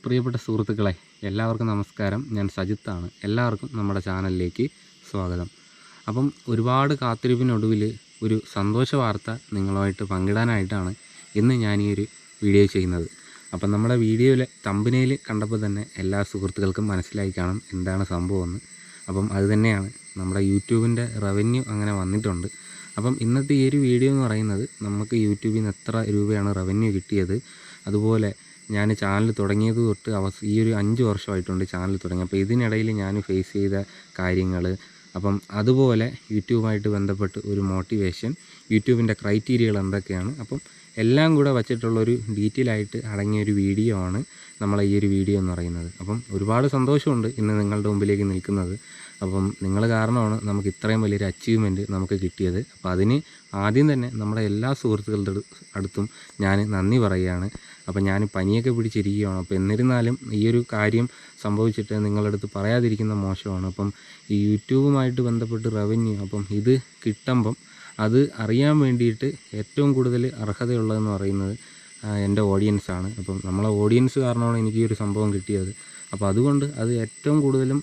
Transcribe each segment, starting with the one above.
പ്രിയപ്പെട്ട സുഹൃത്തുക്കളെ, എല്ലാവർക്കും നമസ്കാരം. ഞാൻ സജിത്താണ്. എല്ലാവർക്കും നമ്മുടെ ചാനലിലേക്ക് സ്വാഗതം. അപ്പം ഒരുപാട് കാത്തിരിപ്പിനൊടുവിൽ ഒരു സന്തോഷ വാർത്ത നിങ്ങളുമായിട്ട് പങ്കിടാനായിട്ടാണ് ഇന്ന് ഞാൻ ഈ ഒരു വീഡിയോ ചെയ്യുന്നത്. അപ്പം നമ്മുടെ വീഡിയോയിലെ തമ്പനയിൽ കണ്ടപ്പോൾ തന്നെ എല്ലാ സുഹൃത്തുക്കൾക്കും മനസ്സിലായി കാണും എന്താണ് സംഭവമെന്ന്. അപ്പം അത് തന്നെയാണ്, നമ്മുടെ യൂട്യൂബിൻ്റെ റവന്യൂ അങ്ങനെ വന്നിട്ടുണ്ട്. അപ്പം ഇന്നത്തെ ഈ ഒരു വീഡിയോ എന്ന് പറയുന്നത്, നമുക്ക് യൂട്യൂബിൽ നിന്ന് എത്ര രൂപയാണ് റവന്യൂ കിട്ടിയത്, അതുപോലെ ഞാൻ ചാനൽ തുടങ്ങിയത് തൊട്ട് ഈ ഒരു 5 വർഷമായിട്ടുണ്ട് ചാനൽ തുടങ്ങി. അപ്പോൾ ഇതിനിടയിൽ ഞാൻ ഫേസ് ചെയ്ത കാര്യങ്ങൾ, അപ്പം അതുപോലെ യൂട്യൂബുമായിട്ട് ബന്ധപ്പെട്ട് ഒരു മോട്ടിവേഷൻ, യൂട്യൂബിൻ്റെ ക്രൈറ്റീരിയകൾ എന്തൊക്കെയാണ്, അപ്പം എല്ലാം കൂടെ വച്ചിട്ടുള്ളൊരു ഡീറ്റെയിൽ ആയിട്ട് അടങ്ങിയൊരു വീഡിയോ ആണ് നമ്മളെ ഈ ഒരു വീഡിയോ എന്ന് പറയുന്നത്. അപ്പം ഒരുപാട് സന്തോഷമുണ്ട് ഇന്ന് നിങ്ങളുടെ മുമ്പിലേക്ക് നിൽക്കുന്നത്. അപ്പം നിങ്ങൾ കാരണമാണ് നമുക്ക് ഇത്രയും വലിയൊരു അച്ചീവ്മെൻറ്റ് നമുക്ക് കിട്ടിയത്. അപ്പോൾ അതിന് ആദ്യം തന്നെ നമ്മുടെ എല്ലാ സുഹൃത്തുക്കളുടെ അടുത്തും ഞാൻ നന്ദി പറയുകയാണ്. അപ്പം ഞാൻ പനിയൊക്കെ പിടിച്ചിരിക്കുകയാണ്. അപ്പോൾ എന്നിരുന്നാലും ഈ ഒരു കാര്യം സംഭവിച്ചിട്ട് നിങ്ങളുടെ അടുത്ത് പറയാതിരിക്കുന്ന മോശമാണ്. അപ്പം ഈ യൂട്യൂബുമായിട്ട് ബന്ധപ്പെട്ട് റവന്യൂ, അപ്പം ഇത് കിട്ടുമ്പം അത് അറിയാൻ വേണ്ടിയിട്ട് ഏറ്റവും കൂടുതൽ അർഹതയുള്ളതെന്ന് പറയുന്നത് എൻ്റെ ഓഡിയൻസാണ്. അപ്പം നമ്മളെ ഓഡിയൻസ് കാരണമാണ് എനിക്ക് ഈ ഒരു സംഭവം കിട്ടിയത്. അപ്പോൾ അതുകൊണ്ട് അത് ഏറ്റവും കൂടുതലും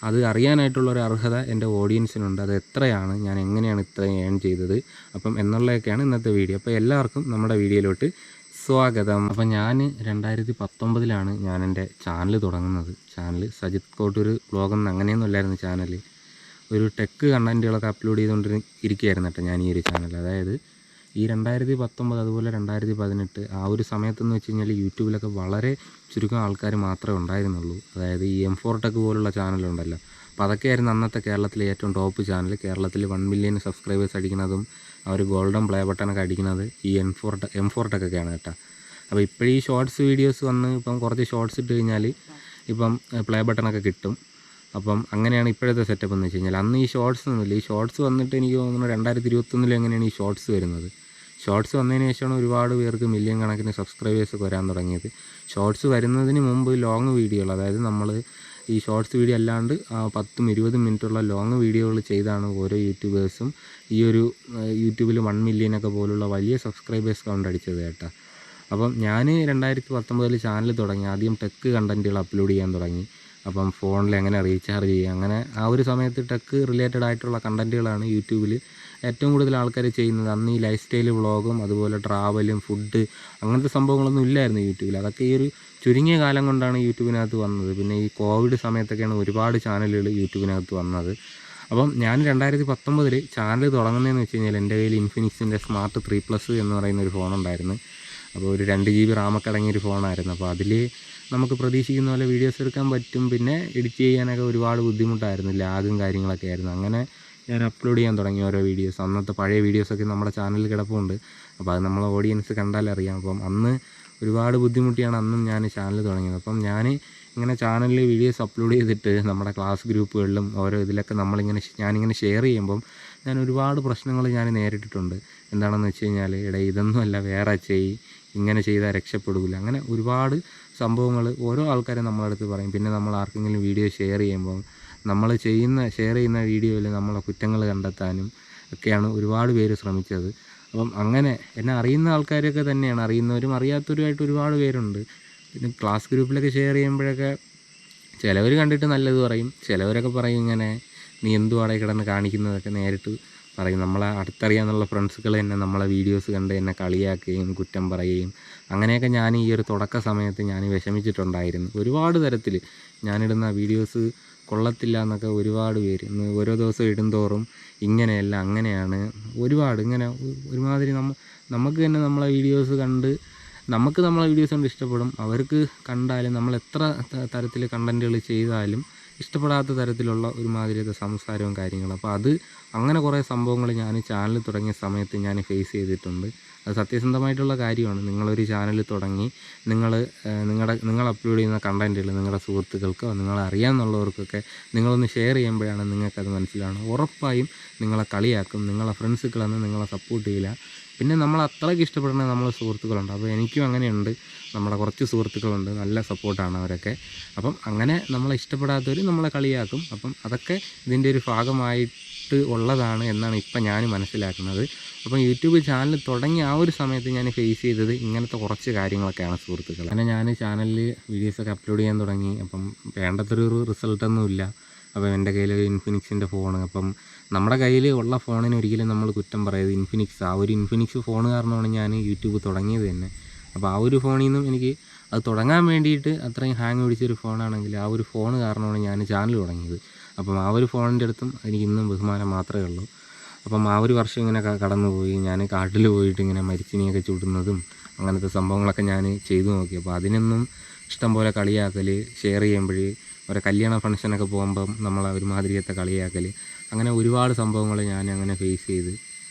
അത് അറിയാനായിട്ടുള്ളൊരു അർഹത എൻ്റെ ഓഡിയൻസിനുണ്ട്. അത് എത്രയാണ്, ഞാൻ എങ്ങനെയാണ് ഇത്രയും ഏൺ ചെയ്തത്, അപ്പം എന്നുള്ളതൊക്കെയാണ് ഇന്നത്തെ വീഡിയോ. അപ്പോൾ എല്ലാവർക്കും നമ്മുടെ വീഡിയോയിലോട്ട് സ്വാഗതം. അപ്പം ഞാൻ 2019 ഞാൻ എൻ്റെ ചാനൽ തുടങ്ങുന്നത്. ചാനൽ സജിത് കോട്ടൂർ വ്ളോഗെന്ന് അങ്ങനെയൊന്നും അല്ലായിരുന്നു ചാനൽ. ഒരു ടെക്ക് കണ്ടൻറ്റുകളൊക്കെ അപ്ലോഡ് ചെയ്തുകൊണ്ട് ഇരിക്കുകയായിരുന്നു കേട്ടോ ഞാൻ ഈ ഒരു ചാനൽ. അതായത് ഈ 2019 അതുപോലെ 2018 ആ ഒരു സമയത്തെന്ന് വെച്ച് കഴിഞ്ഞാൽ യൂട്യൂബിലൊക്കെ വളരെ ചുരുക്കം ആൾക്കാർ മാത്രമേ ഉണ്ടായിരുന്നുള്ളൂ. അതായത് ഈ M4 ടെക് പോലുള്ള ചാനലുണ്ടല്ലോ, അപ്പോൾ അതൊക്കെയായിരുന്നു അന്നത്തെ കേരളത്തിലെ ഏറ്റവും ടോപ്പ് ചാനൽ. കേരളത്തിൽ 1 മില്യൺ സബ്സ്ക്രൈബേഴ്സ് അടിക്കുന്നതും അവർ ഗോൾഡൻ പ്ലേ ബട്ടണൊക്കെ അടിക്കുന്നത് ഈ M4 ടെക്കൊക്കെയാണ് കേട്ടോ. അപ്പോൾ ഇപ്പോഴീ ഷോർട്സ് വീഡിയോസ് വന്ന് ഇപ്പം കുറച്ച് ഷോർട്സ് ഇട്ട് കഴിഞ്ഞാൽ ഇപ്പം പ്ലേ ബട്ടണൊക്കെ കിട്ടും. അപ്പം അങ്ങനെയാണ് ഇപ്പോഴത്തെ സെറ്റപ്പ് എന്ന് വെച്ച് കഴിഞ്ഞാൽ. അന്ന് ഈ ഷോർട്സ് ഒന്നുമില്ല. ഈ ഷോർട്സ് വന്നിട്ട് എനിക്ക് തോന്നുന്നു 2021 എങ്ങനെയാണ് ഈ ഷോർട്സ് വരുന്നത്. ഷോർട്സ് വന്നതിന് ശേഷമാണ് ഒരുപാട് പേർക്ക് മില്യൺ കണക്കിന് സബ്സ്ക്രൈബേഴ്സൊക്കെ വരാൻ തുടങ്ങിയത്. ഷോർട്സ് വരുന്നതിന് മുമ്പ് ലോങ് വീഡിയോകൾ, അതായത് നമ്മൾ ഈ ഷോർട്സ് വീഡിയോ അല്ലാണ്ട് 10-20 മിനിറ്റുള്ള ലോങ് വീഡിയോകൾ ചെയ്താണ് ഓരോ യൂട്യൂബേഴ്സും ഈ ഒരു യൂട്യൂബിൽ 1 മില്യനൊക്കെ പോലുള്ള വലിയ സബ്സ്ക്രൈബേഴ്സ് കൗണ്ട് അടിച്ചത് കേട്ടോ. അപ്പം ഞാൻ 2019 ചാനൽ തുടങ്ങി. ആദ്യം ടെക്ക് കണ്ടൻറ്റുകൾ അപ്ലോഡ് ചെയ്യാൻ തുടങ്ങി. അപ്പം ഫോണിൽ എങ്ങനെ റീചാർജ് ചെയ്യുക, അങ്ങനെ ആ ഒരു സമയത്ത് ടെക്ക് റിലേറ്റഡ് ആയിട്ടുള്ള കണ്ടൻറ്റുകളാണ് യൂട്യൂബിൽ ഏറ്റവും കൂടുതൽ ആൾക്കാർ ചെയ്യുന്നത്. അന്ന് ഈ ലൈഫ് സ്റ്റൈൽ വ്ളോഗും അതുപോലെ ട്രാവലും ഫുഡ് അങ്ങനത്തെ സംഭവങ്ങളൊന്നും ഇല്ലായിരുന്നു യൂട്യൂബിൽ. അതൊക്കെ ഈ ഒരു ചുരുങ്ങിയ കാലം കൊണ്ടാണ് യൂട്യൂബിനകത്ത് വന്നത്. പിന്നെ ഈ കോവിഡ് സമയത്തൊക്കെയാണ് ഒരുപാട് ചാനലുകൾ യൂട്യൂബിനകത്ത് വന്നത്. അപ്പം ഞാൻ 2019 ചാനൽ തുടങ്ങുന്നതെന്ന് വെച്ച് കഴിഞ്ഞാൽ എൻ്റെ കയ്യിൽ ഇൻഫിനിക്സിൻ്റെ സ്മാർട്ട് 3+ എന്ന് പറയുന്ന ഒരു ഫോണുണ്ടായിരുന്നു. അപ്പോൾ ഒരു 2 GB റാമൊക്കെ അടങ്ങിയൊരു ഫോണായിരുന്നു. അപ്പോൾ അതിൽ നമുക്ക് പ്രതീക്ഷിക്കുന്ന പോലെ വീഡിയോസ് എടുക്കാൻ പറ്റും. പിന്നെ എഡിറ്റ് ചെയ്യാനൊക്കെ ഒരുപാട് ബുദ്ധിമുട്ടായിരുന്നു, ലാഗും കാര്യങ്ങളൊക്കെ ആയിരുന്നു. അങ്ങനെ ഞാൻ അപ്ലോഡ് ചെയ്യാൻ തുടങ്ങി ഓരോ വീഡിയോസ്. അന്നത്തെ പഴയ വീഡിയോസൊക്കെ നമ്മുടെ ചാനലിൽ കിടപ്പുണ്ട്. അപ്പോൾ അത് നമ്മളെ ഓഡിയൻസ് കണ്ടാലറിയാം. അപ്പം അന്ന് ഒരുപാട് ബുദ്ധിമുട്ടിയാണ് അന്നും ഞാൻ ചാനൽ തുടങ്ങിയത്. അപ്പം ഞാൻ ഇങ്ങനെ ചാനലിൽ വീഡിയോസ് അപ്ലോഡ് ചെയ്തിട്ട് നമ്മുടെ ക്ലാസ് ഗ്രൂപ്പുകളിലും ഓരോ ഇതിലൊക്കെ ഞാനിങ്ങനെ ഷെയർ ചെയ്യുമ്പം ഞാൻ ഒരുപാട് പ്രശ്നങ്ങൾ ഞാൻ നേരിട്ടിട്ടുണ്ട്. എന്താണെന്ന് വെച്ച് കഴിഞ്ഞാൽ, ഇതൊന്നുമല്ല, വേറെ ഇങ്ങനെ ചെയ്താൽ രക്ഷപ്പെടില്ല, അങ്ങനെ ഒരുപാട് സംഭവങ്ങൾ ഓരോ ആൾക്കാരും നമ്മളടുത്ത് പറയും. പിന്നെ നമ്മൾ ആർക്കെങ്കിലും വീഡിയോ ഷെയർ ചെയ്യുമ്പം നമ്മൾ ഷെയർ ചെയ്യുന്ന വീഡിയോയിൽ നമ്മളെ കുറ്റങ്ങൾ കണ്ടെത്താനും ഒക്കെയാണ് ഒരുപാട് പേര് ശ്രമിച്ചത്. അപ്പം അങ്ങനെ എന്നെ അറിയുന്ന ആൾക്കാരൊക്കെ തന്നെയാണ്, അറിയുന്നവരും അറിയാത്തവരുമായിട്ട് ഒരുപാട് പേരുണ്ട്. പിന്നെ ക്ലാസ് ഗ്രൂപ്പിലൊക്കെ ഷെയർ ചെയ്യുമ്പോഴൊക്കെ ചിലവർ കണ്ടിട്ട് നല്ലത് പറയും, ചിലവരൊക്കെ പറയും ഇങ്ങനെ നീ എന്തുവാടെ കിടന്ന് കാണിക്കുന്നതൊക്കെ നേരിട്ട് പറയും. നമ്മളെ അടുത്തറിയാന്നുള്ള ഫ്രണ്ട്സുകൾ തന്നെ നമ്മളെ വീഡിയോസ് കണ്ട് എന്നെ കളിയാക്കുകയും കുറ്റം പറയുകയും അങ്ങനെയൊക്കെ ഞാൻ ഈ ഒരു തുടക്ക സമയത്ത് ഞാൻ വിഷമിച്ചിട്ടുണ്ടായിരുന്നു. ഒരുപാട് തരത്തിൽ ഞാനിടുന്ന വീഡിയോസ് കൊള്ളത്തില്ല എന്നൊക്കെ ഒരുപാട് പേര് ഓരോ ദിവസം ഇടുന്തോറും ഇങ്ങനെയല്ല അങ്ങനെയാണ് ഒരുപാട് ഇങ്ങനെ ഒരുമാതിരി നമുക്ക് തന്നെ നമ്മളെ വീഡിയോസ് കണ്ട് നമ്മളെ വീഡിയോസ് കണ്ട് ഇഷ്ടപ്പെടും. അവർക്ക് കണ്ടാലും നമ്മൾ എത്ര തരത്തിൽ കണ്ടൻറ്റുകൾ ചെയ്താലും ഇഷ്ടപ്പെടാത്ത തരത്തിലുള്ള ഒരുമാതിരിയുടെ സംസാരവും കാര്യങ്ങളും. അപ്പോൾ അങ്ങനെ കുറേ സംഭവങ്ങൾ ഞാൻ ചാനൽ തുടങ്ങിയ സമയത്ത് ഞാൻ ഫേസ് ചെയ്തിട്ടുണ്ട്. അത് സത്യസന്ധമായിട്ടുള്ള കാര്യമാണ്. നിങ്ങളൊരു ചാനൽ തുടങ്ങി നിങ്ങൾ അപ്ലോഡ് ചെയ്യുന്ന കണ്ടൻറ്റുകൾ നിങ്ങളുടെ സുഹൃത്തുക്കൾക്കോ നിങ്ങളറിയാമെന്നുള്ളവർക്കൊക്കെ നിങ്ങളൊന്ന് ഷെയർ ചെയ്യുമ്പോഴാണ് നിങ്ങൾക്കത് മനസ്സിലാവണം. ഉറപ്പായും നിങ്ങളെ കളിയാക്കും, നിങ്ങളെ ഫ്രണ്ട്സുകളൊന്നും നിങ്ങളെ സപ്പോർട്ട് ചെയ്യില്ല. പിന്നെ നമ്മൾ അത്രയ്ക്ക് ഇഷ്ടപ്പെടുന്ന നമ്മളെ സുഹൃത്തുക്കളുണ്ട്. അപ്പോൾ എനിക്കും അങ്ങനെയുണ്ട്, നമ്മുടെ കുറച്ച് സുഹൃത്തുക്കളുണ്ട്, നല്ല സപ്പോർട്ടാണ് അവരൊക്കെ. അപ്പം അങ്ങനെ നമ്മളെ ഇഷ്ടപ്പെടാത്തവർ നമ്മളെ കളിയാക്കും. അപ്പം അതൊക്കെ ഇതിൻ്റെ ഒരു ഭാഗമായിട്ട് ഉള്ളതാണ് എന്നാണ് ഇപ്പം ഞാൻ മനസ്സിലാക്കുന്നത്. അപ്പം യൂട്യൂബ് ചാനൽ തുടങ്ങിയ ആ ഒരു സമയത്ത് ഞാൻ ഫേസ് ചെയ്തത് ഇങ്ങനത്തെ കുറച്ച് കാര്യങ്ങളൊക്കെയാണ് സുഹൃത്തുക്കൾ. അങ്ങനെ ഞാൻ ചാനലിൽ വീഡിയോസൊക്കെ അപ്ലോഡ് ചെയ്യാൻ തുടങ്ങി. അപ്പം വേണ്ടത്രൊരു റിസൾട്ടൊന്നുമില്ല. അപ്പം എൻ്റെ കയ്യിൽ ഒരു ഇൻഫിനിക്സിൻ്റെ ഫോണ്. അപ്പം നമ്മുടെ കയ്യിൽ ഉള്ള ഫോണിന് ഒരിക്കലും നമ്മൾ കുറ്റം പറയരുത്. ഇൻഫിനിക്സ്, ആ ഒരു ഇൻഫിനിക്സ് ഫോൺ കാരണമാണ് ഞാൻ യൂട്യൂബ് തുടങ്ങിയത് തന്നെ. അപ്പോൾ ആ ഒരു ഫോണിൽ നിന്നും എനിക്ക് അത് തുടങ്ങാൻ വേണ്ടിയിട്ട് അത്രയും ഹാങ് പിടിച്ചൊരു ഫോണാണെങ്കിൽ ആ ഒരു ഫോൺ കാരണമാണ് ഞാൻ ചാനൽ തുടങ്ങിയത്. അപ്പം ആ ഒരു ഫോണിൻ്റെ അടുത്തും എനിക്ക് ഇന്നും ബഹുമാനം മാത്രമേ ഉള്ളൂ. അപ്പം ആ ഒരു വർഷം ഇങ്ങനെ കടന്നുപോയി. ഞാൻ കാട്ടിൽ പോയിട്ട് ഇങ്ങനെ മരിച്ചിനിയൊക്കെ ചുടുന്നതും അങ്ങനത്തെ സംഭവങ്ങളൊക്കെ ഞാൻ ചെയ്തു നോക്കി. അപ്പോൾ അതിനൊന്നും ഇഷ്ടം പോലെ കളിയാക്കൽ, ഷെയർ ചെയ്യുമ്പോൾ ഒരു കല്യാണ ഫംഗ്ഷനൊക്കെ പോകുമ്പം നമ്മളെ ഒരുമാതിരിയത്തെ കളിയാക്കൽ, അങ്ങനെ ഒരുപാട് സംഭവങ്ങൾ ഞാൻ അങ്ങനെ ഫേസ് ചെയ്ത്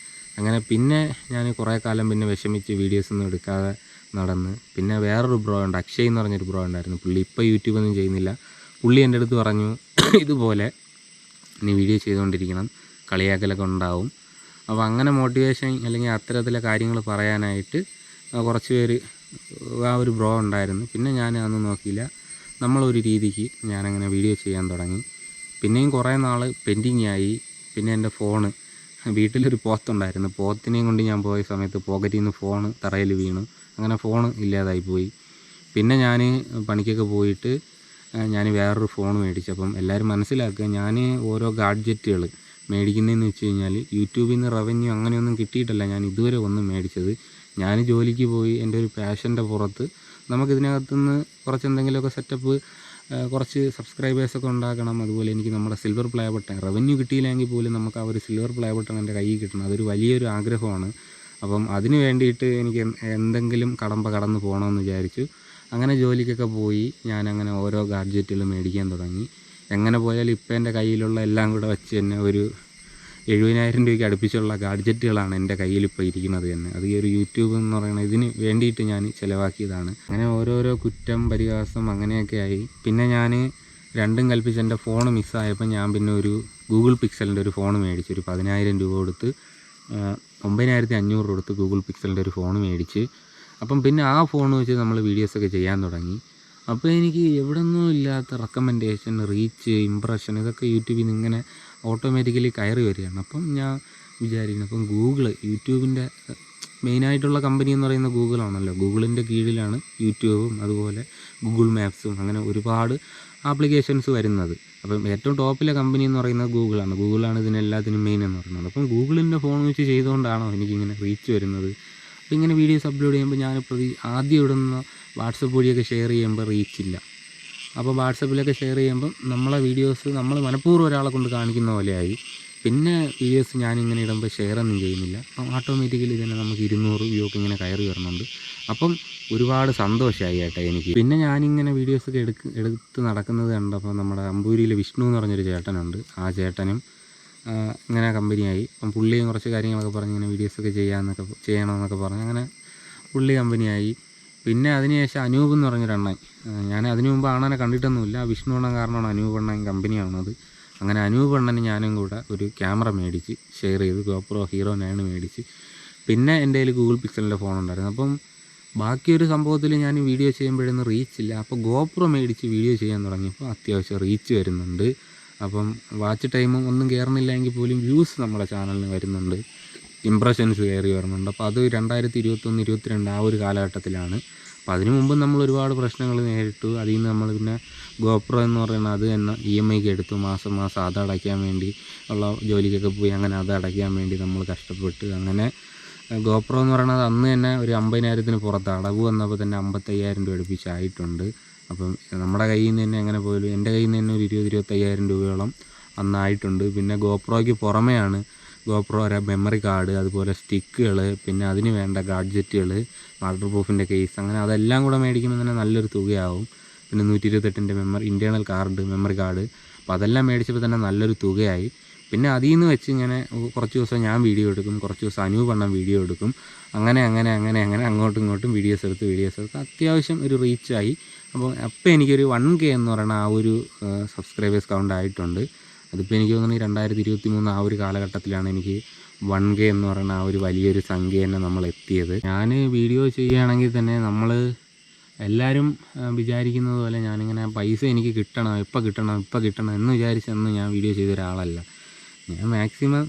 അങ്ങനെ പിന്നെ ഞാൻ കുറേ കാലം പിന്നെ വിഷമിച്ച് വീഡിയോസൊന്നും എടുക്കാതെ നടന്ന്. പിന്നെ വേറൊരു ബ്രോ ഉണ്ട്, അക്ഷയ് എന്ന് പറഞ്ഞൊരു ബ്രോ ഉണ്ടായിരുന്നു. പുള്ളി ഇപ്പോൾ യൂട്യൂബൊന്നും ചെയ്യുന്നില്ല. പുള്ളി എൻ്റെ അടുത്ത് പറഞ്ഞു, ഇതുപോലെ നീ വീഡിയോ ചെയ്തുകൊണ്ടിരിക്കണം, കളിയാക്കലൊക്കെ ഉണ്ടാവും. അപ്പോൾ അങ്ങനെ മോട്ടിവേഷൻ അല്ലെങ്കിൽ അത്തരത്തിലെ കാര്യങ്ങൾ പറയാനായിട്ട് കുറച്ച് പേര് ആ ഒരു ബ്രോ ഉണ്ടായിരുന്നു. പിന്നെ ഞാൻ അതൊന്നും നോക്കിയില്ല. നമ്മളൊരു രീതിക്ക് ഞാനങ്ങനെ വീഡിയോ ചെയ്യാൻ തുടങ്ങി. പിന്നെയും കുറേ നാൾ പെൻഡിങ് ആയി. പിന്നെ എൻ്റെ ഫോണ്, വീട്ടിലൊരു പോത്തുണ്ടായിരുന്നു, പോത്തിനെയും കൊണ്ട് ഞാൻ പോയ സമയത്ത് പോക്കറ്റിൽ നിന്ന് ഫോണ് തറയിൽ വീണു. അങ്ങനെ ഫോണ് ഇല്ലാതായിപ്പോയി. പിന്നെ ഞാൻ പണിക്കൊക്കെ പോയിട്ട് ഞാൻ വേറൊരു ഫോൺ മേടിച്ചു. അപ്പം എല്ലാവരും മനസ്സിലാക്കുക, ഞാൻ ഓരോ ഗാഡ്ജറ്റുകൾ മേടിക്കുന്നതെന്ന് വെച്ച് കഴിഞ്ഞാൽ യൂട്യൂബിൽ നിന്ന് റവന്യൂ അങ്ങനെയൊന്നും കിട്ടിയിട്ടല്ല ഞാൻ ഇതുവരെ ഒന്നും മേടിച്ചത്. ഞാൻ ജോലിക്ക് പോയി എൻ്റെ ഒരു പാഷൻ്റെ പുറത്ത് നമുക്കിതിനകത്തുനിന്ന് കുറച്ച് എന്തെങ്കിലുമൊക്കെ സെറ്റപ്പ്, കുറച്ച് സബ്സ്ക്രൈബേഴ്സൊക്കെ ഉണ്ടാക്കണം. അതുപോലെ എനിക്ക് നമ്മുടെ സിൽവർ പ്ലേ ബട്ടൺ റവന്യൂ കിട്ടിയില്ലെങ്കിൽ പോലും നമുക്ക് ആ ഒരു സിൽവർ പ്ലേ ബട്ടൺ എൻ്റെ കയ്യിൽ കിട്ടണം. അതൊരു വലിയൊരു ആഗ്രഹമാണ്. അപ്പം അതിന് വേണ്ടിയിട്ട് എനിക്ക് എന്തെങ്കിലും കടന്നു പോകണമെന്ന് വിചാരിച്ചു. അങ്ങനെ ജോലിക്കൊക്കെ പോയി ഞാനങ്ങനെ ഓരോ ഗാഡ്ജറ്റുകൾ മേടിക്കാൻ തുടങ്ങി. എങ്ങനെ പോയാലും ഇപ്പം എൻ്റെ കയ്യിലുള്ള എല്ലാം കൂടെ വെച്ച് തന്നെ ഒരു 70,000 രൂപയ്ക്ക് അടുപ്പിച്ചുള്ള ഗാഡ്ജറ്റുകളാണ് എൻ്റെ കയ്യിലിപ്പോൾ ഇരിക്കുന്നത് തന്നെ. അത് ഈ ഒരു യൂട്യൂബ് എന്ന് പറയുന്നത് ഇതിന് വേണ്ടിയിട്ട് ഞാൻ ചിലവാക്കിയതാണ്. അങ്ങനെ ഓരോരോ കുറ്റം പരിഹാസം അങ്ങനെയൊക്കെ ആയി. പിന്നെ ഞാൻ രണ്ടും കൽപ്പിച്ച് എൻ്റെ ഫോൺ മിസ്സായപ്പോൾ ഞാൻ പിന്നെ ഒരു ഗൂഗിൾ പിക്സലിൻ്റെ ഒരു ഫോൺ മേടിച്ചു. ഒരു 10,000 രൂപ കൊടുത്ത് 9,500 കൊടുത്ത് ഗൂഗിൾ പിക്സലിൻ്റെ ഒരു ഫോൺ മേടിച്ച്. അപ്പം പിന്നെ ആ ഫോൺ വെച്ച് നമ്മൾ വീഡിയോസൊക്കെ ചെയ്യാൻ തുടങ്ങി. അപ്പോൾ എനിക്ക് എവിടെ നിന്നും ഇല്ലാത്ത റെക്കമെൻഡേഷൻ, റീച്ച്, ഇമ്പ്രഷൻ ഇതൊക്കെ യൂട്യൂബിൽ നിന്ന് ഇങ്ങനെ ഓട്ടോമാറ്റിക്കലി കയറി വരികയാണ്. അപ്പം ഞാൻ വിചാരിക്കുന്നു, അപ്പം യൂട്യൂബിൻ്റെ മെയിനായിട്ടുള്ള കമ്പനി എന്ന് പറയുന്നത് ഗൂഗിളാണല്ലോ. ഗൂഗിളിൻ്റെ കീഴിലാണ് യൂട്യൂബും അതുപോലെ ഗൂഗിൾ മാപ്സും അങ്ങനെ ഒരുപാട് ആപ്ലിക്കേഷൻസ് വരുന്നത്. അപ്പം ഏറ്റവും ടോപ്പിലെ കമ്പനി എന്ന് പറയുന്നത് ഗൂഗിളാണ് ഇതിനെല്ലാത്തിനും മെയിൻ എന്ന് പറയുന്നത്. അപ്പം ഗൂഗിളിൻ്റെ ഫോൺ വെച്ച് ചെയ്തുകൊണ്ടാണോ എനിക്കിങ്ങനെ റീച്ച് വരുന്നത്? അപ്പോൾ ഇങ്ങനെ വീഡിയോസ് അപ്ലോഡ് ചെയ്യുമ്പോൾ ഞാൻ ആദ്യം ഇടുന്ന വാട്സപ്പ് വഴിയൊക്കെ ഷെയർ ചെയ്യുമ്പോൾ റീച്ചില്ല. അപ്പോൾ വാട്സപ്പിലൊക്കെ ഷെയർ ചെയ്യുമ്പം നമ്മളെ വീഡിയോസ് നമ്മൾ മനഃപൂർവ്വം ഒരാളെ കൊണ്ട് കാണിക്കുന്ന പോലെയായി. പിന്നെ വീഡിയോസ് ഞാനിങ്ങനെ ഇടുമ്പോൾ ഷെയറൊന്നും ചെയ്യുന്നില്ല. അപ്പം ഓട്ടോമാറ്റിക്കലി തന്നെ നമുക്ക് 200 വ്യൂ ഒക്കെ ഇങ്ങനെ കയറി വരുന്നുണ്ട്. അപ്പം ഒരുപാട് സന്തോഷമായി കേട്ടോ എനിക്ക്. പിന്നെ ഞാനിങ്ങനെ വീഡിയോസൊക്കെ എടുത്ത് നടക്കുന്നത് കണ്ടപ്പോൾ നമ്മുടെ അമ്പൂരിയിൽ വിഷ്ണു എന്ന് പറഞ്ഞൊരു ചേട്ടനുണ്ട്. ആ ചേട്ടനും ഇങ്ങനെ കമ്പനിയായി. അപ്പം പുള്ളിയും കുറച്ച് കാര്യങ്ങളൊക്കെ പറഞ്ഞ് ഇങ്ങനെ വീഡിയോസൊക്കെ ചെയ്യണമെന്നൊക്കെ പറഞ്ഞ് അങ്ങനെ പുള്ളി കമ്പനിയായി. പിന്നെ അതിനുശേഷം അനൂപ് എന്ന് പറഞ്ഞൊരെണ്ണൻ, ഞാൻ അതിനു മുമ്പ് അണ്ണനെ കണ്ടിട്ടൊന്നുമില്ല. വിഷ്ണു അണ്ണൻ കാരണമാണ് അനൂപ് അണ്ണൻ കമ്പനിയാവുന്നത്. അങ്ങനെ അനൂപ് അണ്ണന് ഞാനും കൂടെ ഒരു ക്യാമറ മേടിച്ച് ഷെയർ ചെയ്ത്, GoPro Hero 9 മേടിച്ച്. പിന്നെ എൻ്റെ കയ്യിൽ ഗൂഗിൾ പിക്സലിൻ്റെ ഫോൺ ഉണ്ടായിരുന്നു. അപ്പം ബാക്കിയൊരു സംഭവത്തിൽ ഞാൻ വീഡിയോ ചെയ്യുമ്പോഴൊന്നും റീച്ചില്ല. അപ്പോൾ GoPro മേടിച്ച് വീഡിയോ ചെയ്യാൻ തുടങ്ങിയപ്പോൾ അത്യാവശ്യം റീച്ച് വരുന്നുണ്ട്. അപ്പം വാച്ച് ടൈമും ഒന്നും കയറുന്നില്ല എങ്കിൽ പോലും വ്യൂസ് നമ്മുടെ ചാനലിന് വരുന്നുണ്ട്, ഇമ്പ്രഷൻസ് കയറി വരുന്നുണ്ട്. അപ്പോൾ അത് 2021-22 ആ ഒരു കാലഘട്ടത്തിലാണ്. അപ്പോൾ അതിനു മുമ്പ് നമ്മൾ ഒരുപാട് പ്രശ്നങ്ങൾ നേരിട്ടു. അതിൽ നിന്ന് നമ്മൾ പിന്നെ GoPro എന്ന് പറയുന്നത് അത് തന്നെ EMIക്ക് എടുത്തു. മാസം അത് അടയ്ക്കാൻ വേണ്ടി ഉള്ള ജോലിക്കൊക്കെ പോയി അങ്ങനെ അത് അടയ്ക്കാൻ വേണ്ടി നമ്മൾ കഷ്ടപ്പെട്ട്. അങ്ങനെ GoPro എന്ന് പറയുന്നത് അന്ന് തന്നെ ഒരു 50,000-ന് പുറത്ത് അടവ് വന്നപ്പോൾ തന്നെ 55,000 രൂപ അടുപ്പിച്ചായിട്ടുണ്ട്. അപ്പം നമ്മുടെ കയ്യിൽ നിന്ന് തന്നെ എങ്ങനെ പോലും എൻ്റെ കയ്യിൽ നിന്ന് തന്നെ ഒരു 20-25,000 രൂപയോളം അന്നായിട്ടുണ്ട്. പിന്നെ GoProയ്ക്ക് പുറമെയാണ് GoPro മെമ്മറി കാർഡ്, അതുപോലെ സ്റ്റിക്കുകൾ, പിന്നെ അതിന് വേണ്ട ഗാഡ്ജറ്റുകൾ, വാട്ടർ പ്രൂഫിൻ്റെ കേസ്, അങ്ങനെ അതെല്ലാം കൂടെ മേടിക്കുമ്പോൾ തന്നെ നല്ലൊരു തുകയാവും. പിന്നെ 128 ഇൻറ്റേർണൽ മെമ്മറി കാർഡ്. അപ്പോൾ അതെല്ലാം മേടിച്ചപ്പോൾ തന്നെ നല്ലൊരു തുകയായി. പിന്നെ അതിൽ നിന്ന് വെച്ച് ഇങ്ങനെ കുറച്ച് ദിവസം ഞാൻ വീഡിയോ എടുക്കും, കുറച്ച് ദിവസം അനൂപ് അണ്ണൻ വീഡിയോ എടുക്കും. അങ്ങനെ അങ്ങോട്ടും ഇങ്ങോട്ടും വീഡിയോസ് എടുത്ത് അത്യാവശ്യം ഒരു റീച്ചായി. അപ്പോൾ എനിക്കൊരു 1K എന്ന് പറയുന്ന ആ ഒരു സബ്സ്ക്രൈബേഴ്സ് കൗണ്ട് ആയിട്ടുണ്ട്. അതിപ്പോൾ എനിക്ക് തോന്നുന്നു 2023 ആ ഒരു കാലഘട്ടത്തിലാണ് എനിക്ക് 1K എന്ന് പറയുന്ന ആ ഒരു വലിയൊരു സംഖ്യ തന്നെ നമ്മൾ എത്തിയത്. ഞാൻ വീഡിയോ ചെയ്യുകയാണെങ്കിൽ തന്നെ നമ്മൾ എല്ലാവരും വിചാരിക്കുന്നത് പോലെ ഞാനിങ്ങനെ പൈസ എനിക്ക് കിട്ടണം, എപ്പോൾ കിട്ടണം എന്ന് വിചാരിച്ചെന്ന് ഞാൻ വീഡിയോ ചെയ്ത ഒരാളല്ല. ഞാൻ മാക്സിമം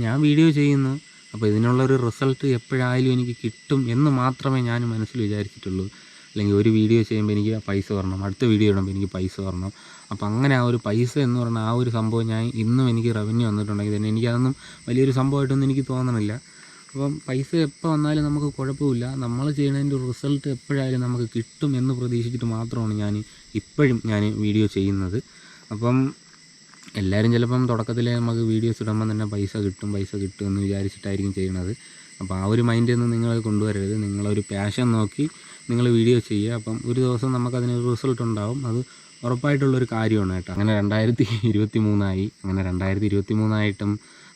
ഞാൻ വീഡിയോ ചെയ്യുന്നു, അപ്പോൾ ഇതിനുള്ളൊരു റിസൾട്ട് എപ്പോഴായാലും എനിക്ക് കിട്ടും എന്ന് മാത്രമേ ഞാൻ മനസ്സിൽ വിചാരിച്ചിട്ടുള്ളൂ. അല്ലെങ്കിൽ ഒരു വീഡിയോ ചെയ്യുമ്പോൾ എനിക്ക് പൈസ വരണം, അടുത്ത വീഡിയോ ഇടുമ്പോൾ എനിക്ക് പൈസ വരണം. അപ്പോൾ അങ്ങനെ ആ ഒരു പൈസ എന്ന് പറയുന്ന ആ ഒരു സംഭവം ഇന്നും എനിക്ക് റവന്യൂ വന്നിട്ടുണ്ടെങ്കിൽ തന്നെ എനിക്കതൊന്നും വലിയൊരു സംഭവമായിട്ടൊന്നും എനിക്ക് തോന്നണില്ല. അപ്പം പൈസ എപ്പോൾ വന്നാലും നമുക്ക് കുഴപ്പമില്ല, നമ്മൾ ചെയ്യുന്നതിൻ്റെ റിസൾട്ട് എപ്പോഴായാലും നമുക്ക് കിട്ടും എന്ന് പ്രതീക്ഷിച്ചിട്ട് മാത്രമാണ് ഇപ്പോഴും ഞാൻ വീഡിയോ ചെയ്യുന്നത്. അപ്പം എല്ലാവരും ചിലപ്പം തുടക്കത്തിൽ നമുക്ക് വീഡിയോസ് ഇടുമ്പം തന്നെ പൈസ കിട്ടും എന്ന് വിചാരിച്ചിട്ടായിരിക്കും ചെയ്യുന്നത്. അപ്പോൾ ആ ഒരു മൈൻഡൊന്നും നിങ്ങൾ കൊണ്ടുവരരുത്. നിങ്ങളൊരു പാഷൻ നോക്കി നിങ്ങൾ വീഡിയോ ചെയ്യുക. അപ്പം ഒരു ദിവസം നമുക്കതിനൊരു റിസൾട്ട് ഉണ്ടാവും, അത് ഉറപ്പായിട്ടുള്ളൊരു കാര്യമാണ് കേട്ടോ. അങ്ങനെ 2023 അങ്ങനെ 2023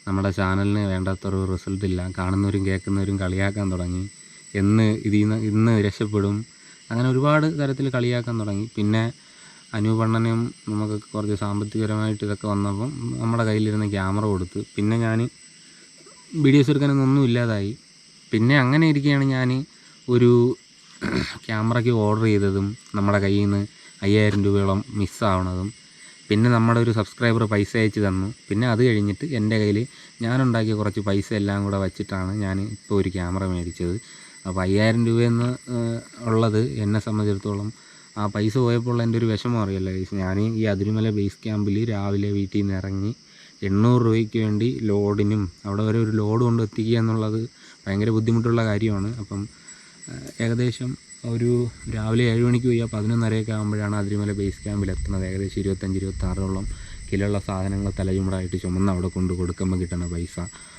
നമ്മുടെ ചാനലിന് വേണ്ടാത്തൊരു റിസൾട്ട് ഇല്ല. കാണുന്നവരും കേൾക്കുന്നവരും കളിയാക്കാൻ തുടങ്ങി. ഇന്ന് രക്ഷപ്പെടും, അങ്ങനെ ഒരുപാട് തരത്തിൽ കളിയാക്കാൻ തുടങ്ങി. പിന്നെ അനൂപണ്ണനും നമുക്ക് കുറച്ച് സാമ്പത്തികപരമായിട്ട് ഇതൊക്കെ വന്നപ്പം നമ്മുടെ കയ്യിലിരുന്ന് ക്യാമറ കൊടുത്ത് പിന്നെ ഞാൻ വീഡിയോസ് എടുക്കാനൊന്നും ഇല്ലാതായി. പിന്നെ അങ്ങനെ ഇരിക്കുകയാണ് ഞാൻ ഒരു ക്യാമറയ്ക്ക് ഓർഡർ ചെയ്തതും നമ്മുടെ കയ്യിൽ നിന്ന് 5000 രൂപയോളം മിസ്സാവണതും. പിന്നെ നമ്മുടെ ഒരു സബ്സ്ക്രൈബർ പൈസ അയച്ച് തന്നു. പിന്നെ അത് കഴിഞ്ഞിട്ട് എൻ്റെ കയ്യിൽ ഞാനുണ്ടാക്കിയ കുറച്ച് പൈസ എല്ലാം കൂടെ വച്ചിട്ടാണ് ഞാൻ ഇപ്പോൾ ഒരു ക്യാമറ മേടിച്ചത്. അപ്പോൾ 5000 രൂപയെന്ന് ഉള്ളത് എന്നെ സംബന്ധിച്ചിടത്തോളം ആ പൈസ പോയപ്പോൾ എൻ്റെ ഒരു വിഷമം അറിയല്ലോ. ഞാൻ ഈ അതിരുമല ബേസ് ക്യാമ്പിൽ രാവിലെ വീട്ടിൽ നിന്ന് ഇറങ്ങി 800 രൂപയ്ക്ക് വേണ്ടി ലോഡിനും അവിടെ വരെ ഒരു ലോഡ് കൊണ്ട് എത്തിക്കുക എന്നുള്ളത് ഭയങ്കര ബുദ്ധിമുട്ടുള്ള കാര്യമാണ്. അപ്പം ഏകദേശം ഒരു രാവിലെ 7 മണിക്ക് പോയി 11:30 ആകുമ്പോഴാണ് അതിരുമല ബേസ് ക്യാമ്പിൽ എത്തുന്നത്. ഏകദേശം 25-26 കിലോയുള്ള സാധനങ്ങൾ തലചുമടായിട്ട് ചുമന്ന് അവിടെ കൊടുക്കുമ്പോൾ കിട്ടുന്ന പൈസ.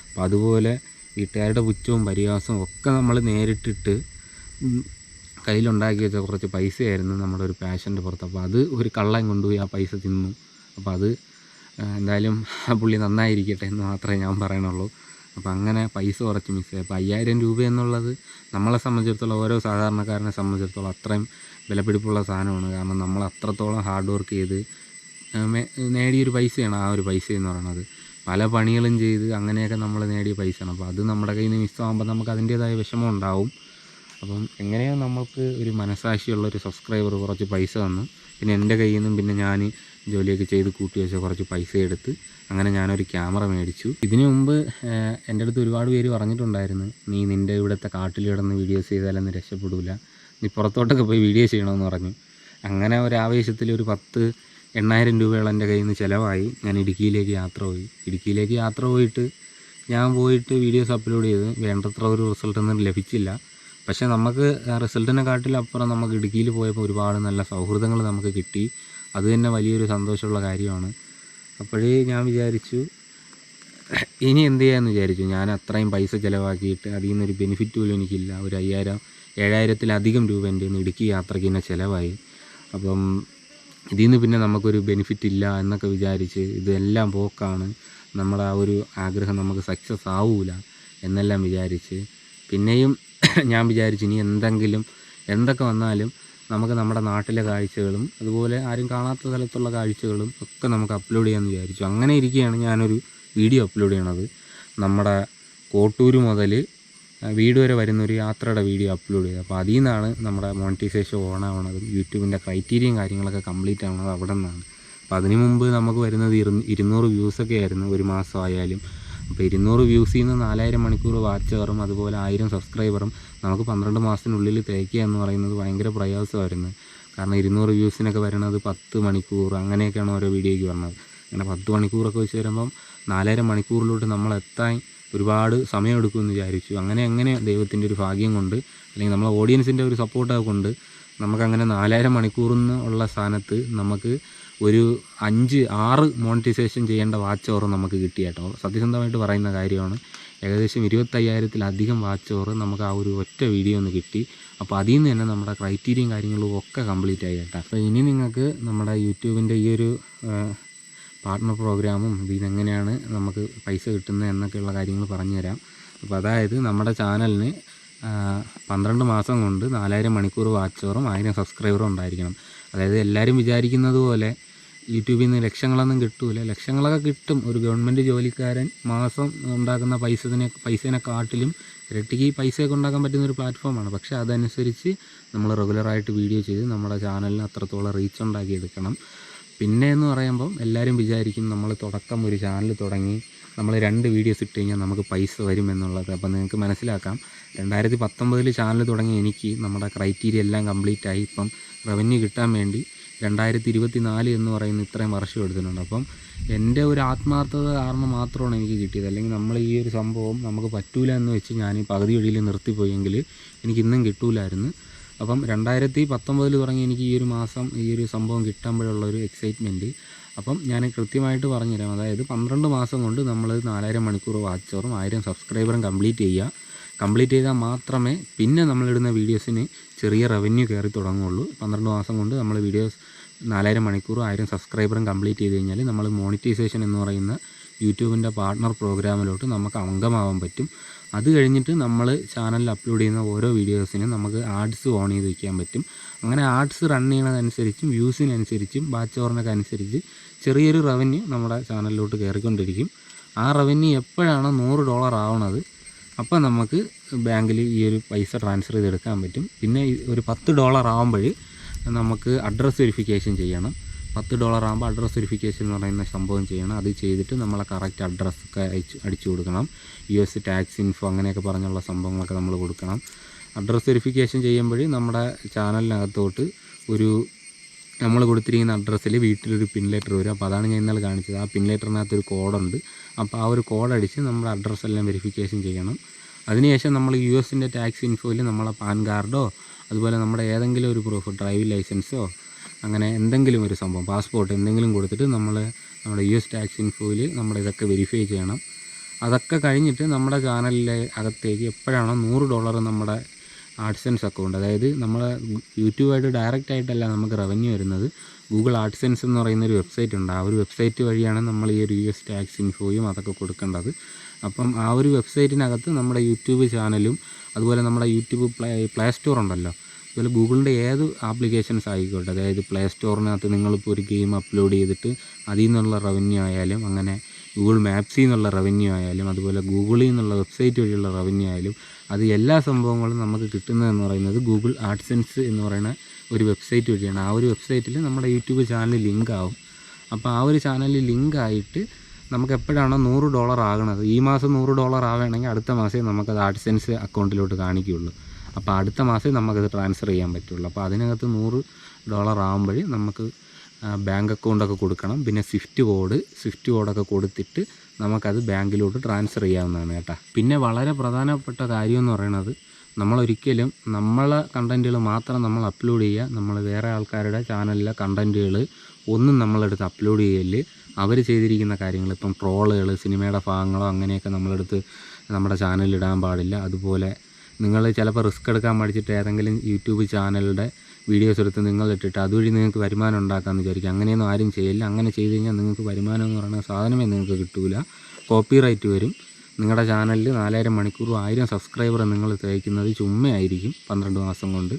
അപ്പോൾ അതുപോലെ വീട്ടുകാരുടെ പുച്ഛവും പരിഹാസവും ഒക്കെ നമ്മൾ നേരിട്ടിട്ട് കയ്യിലുണ്ടാക്കി വെച്ച കുറച്ച് പൈസയായിരുന്നു നമ്മുടെ ഒരു പാഷൻ്റെ പുറത്ത്. അപ്പോൾ അത് ഒരു കള്ളൻ കൊണ്ടുപോയി ആ പൈസ തിന്നു. അപ്പോൾ അത് എന്തായാലും ആ പുള്ളി നന്നായിരിക്കട്ടെ എന്ന് മാത്രമേ ഞാൻ പറയണുള്ളൂ. അപ്പോൾ അങ്ങനെ പൈസ കുറച്ച് മിസ്സായി. അപ്പോൾ 5000 രൂപ എന്നുള്ളത് നമ്മളെ സംബന്ധിച്ചിടത്തോളം, ഓരോ സാധാരണക്കാരനെ സംബന്ധിച്ചിടത്തോളം അത്രയും വിലപിടിപ്പുള്ള സാധനമാണ്. കാരണം നമ്മൾ അത്രത്തോളം ഹാർഡ് വർക്ക് ചെയ്ത് നേടിയൊരു പൈസയാണ് ആ ഒരു പൈസ എന്ന് പറയുന്നത്. പല പണികളും ചെയ്ത് അങ്ങനെയൊക്കെ നമ്മൾ നേടിയ പൈസയാണ്. അപ്പോൾ അത് നമ്മുടെ കയ്യിൽ നിന്ന് മിസ്സാകുമ്പോൾ നമുക്ക് അതിൻ്റേതായ വിഷമം ഉണ്ടാവും. അപ്പം എങ്ങനെയോ നമുക്ക് ഒരു മനസ്സാക്ഷിയുള്ളൊരു സബ്സ്ക്രൈബർ കുറച്ച് പൈസ തന്നു. പിന്നെ എൻ്റെ കയ്യിൽ നിന്നും പിന്നെ ഞാൻ ജോലിയൊക്കെ ചെയ്ത് കൂട്ടി വെച്ച കുറച്ച് പൈസ എടുത്ത് അങ്ങനെ ഞാനൊരു ക്യാമറ മേടിച്ചു. ഇതിനു മുമ്പ് എൻ്റെ അടുത്ത് ഒരുപാട് പേര് പറഞ്ഞിട്ടുണ്ടായിരുന്നു, നീ നിൻ്റെ ഇവിടുത്തെ കാട്ടിൽ കിടന്ന് വീഡിയോസ് ചെയ്താലൊന്നും രക്ഷപ്പെടില്ല, നീ പുറത്തോട്ടൊക്കെ പോയി വീഡിയോ ചെയ്യണമെന്ന് പറഞ്ഞു. അങ്ങനെ ഒരു ആവേശത്തിൽ ഒരു 8,000 രൂപയോളം എൻ്റെ കയ്യിൽ നിന്ന് ചിലവായി. ഞാൻ ഇടുക്കിയിലേക്ക് യാത്ര പോയിട്ട് ഞാൻ വീഡിയോസ് അപ്ലോഡ് ചെയ്ത് വേണ്ടത്ര ഒരു റിസൾട്ടൊന്നും ലഭിച്ചില്ല. പക്ഷേ നമുക്ക് റിസൾട്ടിനെക്കാട്ടിലപ്പുറം നമുക്ക് ഇടുക്കിയിൽ പോയപ്പോൾ ഒരുപാട് നല്ല സൗഹൃദങ്ങൾ നമുക്ക് കിട്ടി. അത് തന്നെ വലിയൊരു സന്തോഷമുള്ള കാര്യമാണ്. അപ്പോഴേ ഞാൻ വിചാരിച്ചു ഇനി എന്ത് ചെയ്യാമെന്ന് വിചാരിച്ചു. ഞാൻ അത്രയും പൈസ ചിലവാക്കിയിട്ട് അതിൽ നിന്നൊരു ബെനിഫിറ്റ് പോലും എനിക്കില്ല. ഒരു 7,000-ലധികം രൂപ എൻ്റെ ഇടുക്കി യാത്രയ്ക്ക് തന്നെ ചിലവായി. അപ്പം ഇതിൽ നിന്ന് പിന്നെ നമുക്കൊരു ബെനിഫിറ്റ് ഇല്ല എന്നൊക്കെ വിചാരിച്ച് ഇതെല്ലാം പോക്കാണ്, നമ്മുടെ ആ ഒരു ആഗ്രഹം നമുക്ക് സക്സസ് ആവില്ല എന്നെല്ലാം വിചാരിച്ച് പിന്നെയും ഞാൻ വിചാരിച്ചു ഇനി എന്തൊക്കെ വന്നാലും നമുക്ക് നമ്മുടെ നാട്ടിലെ കാഴ്ചകളും അതുപോലെ ആരും കാണാത്ത സ്ഥലത്തുള്ള കാഴ്ചകളും ഒക്കെ നമുക്ക് അപ്ലോഡ് ചെയ്യാമെന്ന് വിചാരിച്ചു. അങ്ങനെ ഇരിക്കുകയാണ് ഞാനൊരു വീഡിയോ അപ്ലോഡ് ചെയ്യണത്. നമ്മുടെ കോട്ടൂർ മുതൽ വീട് വരെ വരുന്നൊരു യാത്രയുടെ വീഡിയോ അപ്ലോഡ് ചെയ്തത്. അപ്പോൾ അതിൽ നിന്നാണ് നമ്മുടെ മോണിറ്റൈസേഷൻ ഓണാവണതും യൂട്യൂബിൻ്റെ ക്രൈറ്റീരിയയും കാര്യങ്ങളൊക്കെ കംപ്ലീറ്റ് ആവണത് അവിടെ നിന്നാണ്. അപ്പോൾ അതിന് മുമ്പ് നമുക്ക് വരുന്നത് 200 വ്യൂസൊക്കെ ആയിരുന്നു ഒരു മാസമായാലും. അപ്പോൾ 200 വ്യൂസിൽ നിന്ന് 4000 മണിക്കൂർ വാച്ച് അവറും അതുപോലെ 1000 സബ്സ്ക്രൈബറും നമുക്ക് 12 മാസത്തിനുള്ളിൽ തേക്കുക എന്ന് പറയുന്നത് ഭയങ്കര പ്രയാസമായിരുന്നു. കാരണം 200 വ്യൂസിനൊക്കെ വരുന്നത് 10 മണിക്കൂർ അങ്ങനെയൊക്കെയാണ് ഓരോ വീഡിയോയ്ക്ക് വരുന്നത്. അങ്ങനെ 10 മണിക്കൂറൊക്കെ വെച്ച് വരുമ്പം 4000 മണിക്കൂറിലോട്ട് നമ്മളെത്താൻ ഒരുപാട് സമയമെടുക്കുമെന്ന് വിചാരിച്ചു. അങ്ങനെ ദൈവത്തിൻ്റെ ഒരു ഭാഗ്യം കൊണ്ട് അല്ലെങ്കിൽ നമ്മളെ ഓഡിയൻസിൻ്റെ ഒരു സപ്പോർട്ട് കൊണ്ട് നമുക്കങ്ങനെ 4000 മണിക്കൂറിന്ന് ഉള്ള സ്ഥാനത്ത് നമുക്ക് ഒരു 5-6 മോണിറ്റൈസേഷൻ ചെയ്യേണ്ട വാച്ച് അവർ നമുക്ക് കിട്ടി കേട്ടോ. സത്യസന്ധമായിട്ട് പറയുന്ന കാര്യമാണ്. ഏകദേശം 25,000-ലധികം വാച്ച് അവർ നമുക്ക് ആ ഒരു ഒറ്റ വീഡിയോ ഒന്ന് കിട്ടി. അപ്പോൾ അതിൽ നിന്ന് തന്നെ നമ്മുടെ ക്രൈറ്റീരിയയും കാര്യങ്ങളും ഒക്കെ കംപ്ലീറ്റ് ആയി കേട്ടോ. അപ്പോൾ ഇനി നിങ്ങൾക്ക് നമ്മുടെ യൂട്യൂബിൻ്റെ ഈ ഒരു പാർട്ട്ണർ പ്രോഗ്രാമും ഇതിനെങ്ങനെയാണ് നമുക്ക് പൈസ കിട്ടുന്നത് എന്നൊക്കെയുള്ള കാര്യങ്ങൾ പറഞ്ഞു തരാം. അപ്പോൾ അതായത് നമ്മുടെ ചാനലിന് 12 മാസം കൊണ്ട് 4000 മണിക്കൂർ വാച്ച് അവറും 1000 സബ്സ്ക്രൈബറും ഉണ്ടായിരിക്കണം. അതായത് എല്ലാവരും വിചാരിക്കുന്നത് പോലെ യൂട്യൂബിൽ നിന്ന് ലക്ഷങ്ങളൊന്നും കിട്ടൂല. ലക്ഷങ്ങളൊക്കെ കിട്ടും. ഒരു ഗവൺമെൻറ് ജോലിക്കാരൻ മാസം ഉണ്ടാക്കുന്ന പൈസേനെക്കാട്ടിലും ഇരട്ടിക്ക് പൈസയൊക്കെ ഉണ്ടാക്കാൻ പറ്റുന്നൊരു പ്ലാറ്റ്ഫോമാണ്. പക്ഷേ അതനുസരിച്ച് നമ്മൾ റെഗുലറായിട്ട് വീഡിയോ ചെയ്ത് നമ്മുടെ ചാനലിന് അത്രത്തോളം റീച്ച് ഉണ്ടാക്കിയെടുക്കണം. പിന്നെ എന്ന് പറയുമ്പം എല്ലാവരും വിചാരിക്കും നമ്മൾ തുടക്കം ഒരു ചാനൽ തുടങ്ങി നമ്മൾ 2 വീഡിയോസ് ഇട്ട് കഴിഞ്ഞാൽ നമുക്ക് പൈസ വരും എന്നുള്ളത്. അപ്പോൾ നിങ്ങൾക്ക് മനസ്സിലാക്കാം, 2019 ചാനൽ തുടങ്ങി എനിക്ക് നമ്മുടെ ക്രൈറ്റീരിയ എല്ലാം കംപ്ലീറ്റ് ആയി. ഇപ്പം റവന്യൂ കിട്ടാൻ വേണ്ടി 2024 എന്ന് പറയുന്ന ഇത്രയും വർഷം എടുത്തിട്ടുണ്ട്. അപ്പം എൻ്റെ ഒരു ആത്മാർത്ഥത കാരണം മാത്രമാണ് എനിക്ക് കിട്ടിയത്. അല്ലെങ്കിൽ നമ്മൾ ഈ ഒരു സംഭവം നമുക്ക് പറ്റൂല എന്ന് വെച്ച് ഞാൻ പകുതി വഴിയിൽ നിർത്തിപ്പോയെങ്കിൽ എനിക്കിന്നും കിട്ടൂലായിരുന്നു. അപ്പം 2019 തുടങ്ങി എനിക്ക് ഈ ഒരു മാസം ഈ ഒരു സംഭവം കിട്ടുമ്പോഴുള്ളൊരു എക്സൈറ്റ്മെൻറ്റ് അപ്പം ഞാൻ കൃത്യമായിട്ട് പറഞ്ഞുതരാം. അതായത് 12 മാസം കൊണ്ട് നമ്മൾ 4000 മണിക്കൂർ വാച്ച് അവറും 1000 സബ്സ്ക്രൈബറും കംപ്ലീറ്റ് ചെയ്താൽ മാത്രമേ പിന്നെ നമ്മളിടുന്ന വീഡിയോസിന് ചെറിയ റവന്യൂ കയറി തുടങ്ങുള്ളൂ. 12 മാസം കൊണ്ട് നമ്മൾ വീഡിയോസ് 4000 മണിക്കൂർ 1000 സബ്സ്ക്രൈബറും കംപ്ലീറ്റ് ചെയ്ത് കഴിഞ്ഞാൽ നമ്മൾ മോണിറ്റൈസേഷൻ എന്ന് പറയുന്ന യൂട്യൂബിൻ്റെ പാർട്ട്ണർ പ്രോഗ്രാമിലോട്ട് നമുക്ക് അംഗമാവാൻ പറ്റും. അത് കഴിഞ്ഞിട്ട് നമ്മൾ ചാനലിൽ അപ്ലോഡ് ചെയ്യുന്ന ഓരോ വീഡിയോസിനും നമുക്ക് ആഡ്സ് ഓൺ ചെയ്ത് വയ്ക്കാൻ പറ്റും. അങ്ങനെ ആഡ്സ് റൺ ചെയ്യണതനുസരിച്ചും വ്യൂസിനനുസരിച്ചും വാച്ച് അവറിനൊക്കെ അനുസരിച്ച് ചെറിയൊരു റവന്യൂ നമ്മുടെ ചാനലിലോട്ട് കയറിക്കൊണ്ടിരിക്കും. ആ റവന്യൂ എപ്പോഴാണ് $100 ആവണത് അപ്പോൾ നമുക്ക് ബാങ്കിൽ ഈ ഒരു പൈസ ട്രാൻസ്ഫർ ചെയ്തെടുക്കാൻ പറ്റും. പിന്നെ ഒരു $10 ആകുമ്പോൾ നമുക്ക് അഡ്രസ്സ് വെരിഫിക്കേഷൻ ചെയ്യണം. $10 ആകുമ്പോൾ അഡ്രസ്സ് വെരിഫിക്കേഷൻ എന്ന് പറയുന്ന സംഭവം ചെയ്യണം. അത് ചെയ്തിട്ട് നമ്മളെ കറക്റ്റ് അഡ്രസ്സൊക്കെ അടിച്ചു കൊടുക്കണം. US ടാക്സ് ഇൻഫോ അങ്ങനെയൊക്കെ പറഞ്ഞുള്ള സംഭവങ്ങളൊക്കെ നമ്മൾ കൊടുക്കണം. അഡ്രസ്സ് വെരിഫിക്കേഷൻ ചെയ്യുമ്പോൾ നമ്മുടെ ചാനലിനകത്തോട്ട് ഒരു നമ്മൾ കൊടുത്തിരിക്കുന്ന അഡ്രസ്സിൽ വീട്ടിലൊരു പിൻ ലെറ്റർ വരും. അപ്പോൾ അതാണ് ഞാൻ ഇന്നലെ കാണിച്ചത്. ആ പിൻ ലെറ്ററിനകത്തൊരു കോഡുണ്ട്. അപ്പോൾ ആ ഒരു കോഡ് അടിച്ച് നമ്മുടെ അഡ്രസ്സെല്ലാം വെരിഫിക്കേഷൻ ചെയ്യണം. അതിനുശേഷം നമ്മൾ US ടാക്സ് ഇൻഫോയിൽ നമ്മളെ പാൻ കാർഡോ അതുപോലെ നമ്മുടെ ഏതെങ്കിലും ഒരു പ്രൂഫ്, ഡ്രൈവിംഗ് ലൈസൻസോ അങ്ങനെ എന്തെങ്കിലും ഒരു സംഭവം, പാസ്പോർട്ട് എന്തെങ്കിലും കൊടുത്തിട്ട് നമ്മുടെ US ടാക്സ് ഇൻഫോയിൽ നമ്മുടെ ഇതൊക്കെ വെരിഫൈ ചെയ്യണം. അതൊക്കെ കഴിഞ്ഞിട്ട് നമ്മുടെ ചാനലിലെ അകത്തേക്ക് എപ്പോഴാണോ $100 നമ്മുടെ ആഡ്സെൻസ് അക്കൗണ്ട്, അതായത് നമ്മളെ യൂട്യൂബായിട്ട് ഡയറക്റ്റ് ആയിട്ടല്ല നമുക്ക് റവന്യൂ വരുന്നത്. ഗൂഗിൾ ആഡ്സെൻസ് എന്ന് പറയുന്നൊരു വെബ്സൈറ്റ് ഉണ്ട്. ആ ഒരു വെബ്സൈറ്റ് വഴിയാണ് നമ്മൾ ഈ ഒരു US ടാക്സ് ഇൻഫോയും അതൊക്കെ കൊടുക്കേണ്ടത്. അപ്പം ആ ഒരു വെബ്സൈറ്റിനകത്ത് നമ്മുടെ യൂട്യൂബ് ചാനലും അതുപോലെ നമ്മുടെ യൂട്യൂബ് പ്ലേ സ്റ്റോർ ഉണ്ടല്ലോ, അതുപോലെ ഗൂഗിളിൻ്റെ ഏത് ആപ്ലിക്കേഷൻസ് ആയിക്കോട്ടെ, അതായത് പ്ലേ സ്റ്റോറിനകത്ത് നിങ്ങളിപ്പോൾ ഒരു ഗെയിം അപ്ലോഡ് ചെയ്തിട്ട് അതിൽ നിന്നുള്ള റവന്യൂ ആയാലും, അങ്ങനെ ഗൂഗിൾ മാപ്സിൽ നിന്നുള്ള റവന്യൂ ആയാലും, അതുപോലെ ഗൂഗിളിൽ നിന്നുള്ള വെബ്സൈറ്റ് വഴിയുള്ള റവന്യൂ ആയാലും, അത് എല്ലാ സംഭവങ്ങളും നമുക്ക് കിട്ടുന്നതെന്ന് പറയുന്നത് ഗൂഗിൾ ആഡ്സെൻസ് എന്ന് പറയുന്ന ഒരു വെബ്സൈറ്റ് വഴിയാണ്. ആ ഒരു വെബ്സൈറ്റിൽ നമ്മുടെ യൂട്യൂബ് ചാനൽ ലിങ്ക് ആവും. അപ്പോൾ ആ ഒരു ചാനലിൽ ലിങ്ക് ആയിട്ട് നമുക്ക് എപ്പോഴാണോ $100 ആകണത്, ഈ മാസം $100 ആവുകയാണെങ്കിൽ അടുത്ത മാസമേ നമുക്കത് ആഡ്സെൻസ് അക്കൗണ്ടിലോട്ട് കാണിക്കുകയുള്ളൂ. അപ്പോൾ അടുത്ത മാസമേ നമുക്കത് ട്രാൻസ്ഫർ ചെയ്യാൻ പറ്റുള്ളൂ. അപ്പോൾ അതിനകത്ത് $100 ആകുമ്പോൾ നമുക്ക് ബാങ്ക് അക്കൗണ്ടൊക്കെ കൊടുക്കണം. പിന്നെ സ്വിഫ്റ്റ് കോഡൊക്കെ കൊടുത്തിട്ട് നമുക്കത് ബാങ്കിലോട്ട് ട്രാൻസ്ഫർ ചെയ്യാവുന്നതാണ് കേട്ടോ. പിന്നെ വളരെ പ്രധാനപ്പെട്ട കാര്യം എന്ന് പറയുന്നത്, നമ്മളൊരിക്കലും നമ്മളെ കണ്ടൻറ്റുകൾ മാത്രം നമ്മൾ അപ്ലോഡ് ചെയ്യുക. നമ്മൾ വേറെ ആൾക്കാരുടെ ചാനലിലെ കണ്ടൻറ്റുകൾ ഒന്നും നമ്മളെടുത്ത് അപ്ലോഡ് ചെയ്യല്. അവർ ചെയ്തിരിക്കുന്ന കാര്യങ്ങൾ, ഇപ്പം ട്രോളുകൾ, സിനിമയുടെ ഭാഗങ്ങളോ അങ്ങനെയൊക്കെ നമ്മളെടുത്ത് നമ്മുടെ ചാനലിൽ ഇടാൻ പാടില്ല. അതുപോലെ നിങ്ങൾ ചിലപ്പോൾ റിസ്ക് എടുക്കാൻ പഠിച്ചിട്ട് ഏതെങ്കിലും യൂട്യൂബ് ചാനലുടെ വീഡിയോസ് എടുത്ത് നിങ്ങളിട്ടിട്ട് അതുവഴി നിങ്ങൾക്ക് വരുമാനം ഉണ്ടാക്കാമെന്ന് വിചാരിക്കുക. അങ്ങനെയൊന്നും ആരും ചെയ്യില്ല. അങ്ങനെ ചെയ്ത് കഴിഞ്ഞാൽ നിങ്ങൾക്ക് വരുമാനം എന്ന് പറയുന്ന സാധനമേ നിങ്ങൾക്ക് കിട്ടില്ല. കോപ്പിറൈറ്റ് വരും. നിങ്ങളുടെ ചാനലിൽ 4000 മണിക്കൂർ 1000 സബ്സ്ക്രൈബർ നിങ്ങൾ തേക്കുന്നത് ചുമ്മയായിരിക്കും 12 മാസം കൊണ്ട്.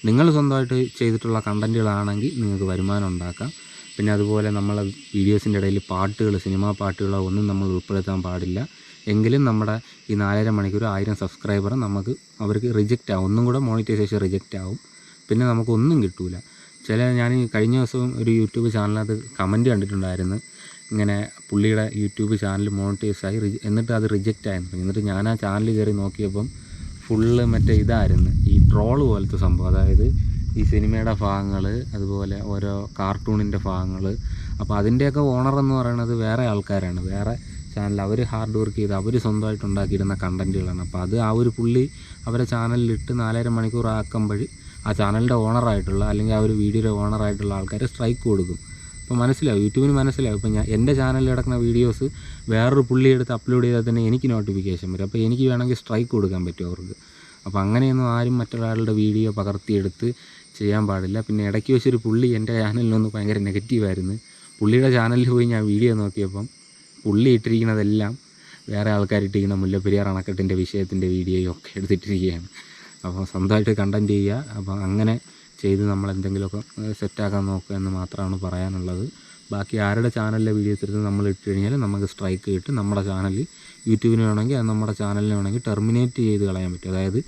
നിങ്ങൾ സ്വന്തമായിട്ട് ചെയ്തിട്ടുള്ള കണ്ടൻറ്റുകളാണെങ്കിൽ നിങ്ങൾക്ക് വരുമാനം ഉണ്ടാക്കാം. പിന്നെ അതുപോലെ നമ്മളെ വീഡിയോസിൻ്റെ ഇടയിൽ പാട്ടുകൾ, സിനിമാ പാട്ടുകളോ ഒന്നും നമ്മൾ ഉൾപ്പെടുത്താൻ പാടില്ല. എങ്കിലും നമ്മുടെ ഈ 4000 മണിക്കൂർ 1000 സബ്സ്ക്രൈബർ അവർക്ക് റിജക്റ്റ് ആവും. ഒന്നും കൂടെ മോണിറ്റൈസേഷൻ റിജക്റ്റ് ആവും. പിന്നെ നമുക്കൊന്നും കിട്ടില്ല. ഞാൻ കഴിഞ്ഞ ദിവസവും ഒരു യൂട്യൂബ് ചാനലിനകത്ത് കമൻറ്റ് കണ്ടിട്ടുണ്ടായിരുന്നു, ഇങ്ങനെ പുള്ളിയുടെ യൂട്യൂബ് ചാനൽ മോണിറ്റൈസായി എന്നിട്ട് അത് റിജക്റ്റ് ആയിരുന്നു. എന്നിട്ട് ഞാൻ ആ ചാനൽ കയറി നോക്കിയപ്പം ഫുള്ള് മറ്റേ ഇതായിരുന്നു, ഈ ട്രോള് പോലത്തെ സംഭവം. അതായത് ഈ സിനിമയുടെ ഭാഗങ്ങൾ, അതുപോലെ ഓരോ കാർട്ടൂണിൻ്റെ ഭാഗങ്ങൾ. അപ്പോൾ അതിൻ്റെയൊക്കെ ഓണർ എന്ന് പറയുന്നത് വേറെ ആൾക്കാരാണ്, വേറെ ചാനൽ. അവർ ഹാർഡ് വർക്ക് ചെയ്ത് അവർ സ്വന്തമായിട്ട് ഉണ്ടാക്കിയിരുന്ന കണ്ടൻറ്റുകളാണ്. അപ്പോൾ അത് ആ ഒരു പുള്ളി അവരെ ചാനലിലിട്ട് 4000 മണിക്കൂർ ആക്കുമ്പോൾ ആ ചാനലിൻ്റെ ഓണറായിട്ടുള്ള, അല്ലെങ്കിൽ ആ ഒരു വീഡിയോയുടെ ഓണറായിട്ടുള്ള ആൾക്കാർ സ്ട്രൈക്ക് കൊടുക്കും. അപ്പോൾ മനസ്സിലാവും, യൂട്യൂബിന് മനസ്സിലാവും. ഇപ്പോൾ എൻ്റെ ചാനലിൽ കിടക്കുന്ന വീഡിയോസ് വേറൊരു പുള്ളി എടുത്ത് അപ്ലോഡ് ചെയ്താൽ തന്നെ എനിക്ക് നോട്ടിഫിക്കേഷൻ വരും. അപ്പോൾ എനിക്ക് വേണമെങ്കിൽ സ്ട്രൈക്ക് കൊടുക്കാൻ പറ്റും അവർക്ക്. അപ്പോൾ അങ്ങനെയൊന്നും ആരും മറ്റൊരാളുടെ വീഡിയോ പകർത്തിയെടുത്ത് ചെയ്യാൻ പാടില്ല. പിന്നെ ഇടയ്ക്ക് വെച്ചൊരു പുള്ളി എൻ്റെ ചാനലിലൊന്ന് ഭയങ്കര നെഗറ്റീവായിരുന്നു. പുള്ളിയുടെ ചാനലിൽ പോയി ഞാൻ വീഡിയോ നോക്കിയപ്പം പുള്ളി ഇട്ടിരിക്കുന്നതെല്ലാം വേറെ ആൾക്കാരിട്ടിരിക്കുന്ന മുല്ലപ്പെരിയാർ അണക്കെട്ടിൻ്റെ വിഷയത്തിൻ്റെ വീഡിയോയും ഒക്കെ എടുത്തിട്ടിരിക്കുകയാണ്. അപ്പോൾ സ്വന്തമായിട്ട് കണ്ടൻറ്റ് ചെയ്യുക. അപ്പോൾ അങ്ങനെ ചെയ്ത് നമ്മൾ എന്തെങ്കിലുമൊക്കെ സെറ്റാക്കാൻ നോക്കുക എന്ന് മാത്രമാണ് പറയാനുള്ളത്. ബാക്കി ആരുടെ ചാനലിലെ വീഡിയോസ് എടുത്ത് നമ്മൾ ഇട്ട് കഴിഞ്ഞാൽ നമുക്ക് സ്ട്രൈക്ക് കിട്ടും. നമ്മുടെ ചാനൽ യൂട്യൂബിന് വേണമെങ്കിൽ അത് നമ്മുടെ ചാനലിന് വേണമെങ്കിൽ ടെർമിനേറ്റ് ചെയ്ത് കളയാൻ പറ്റും. അതായത്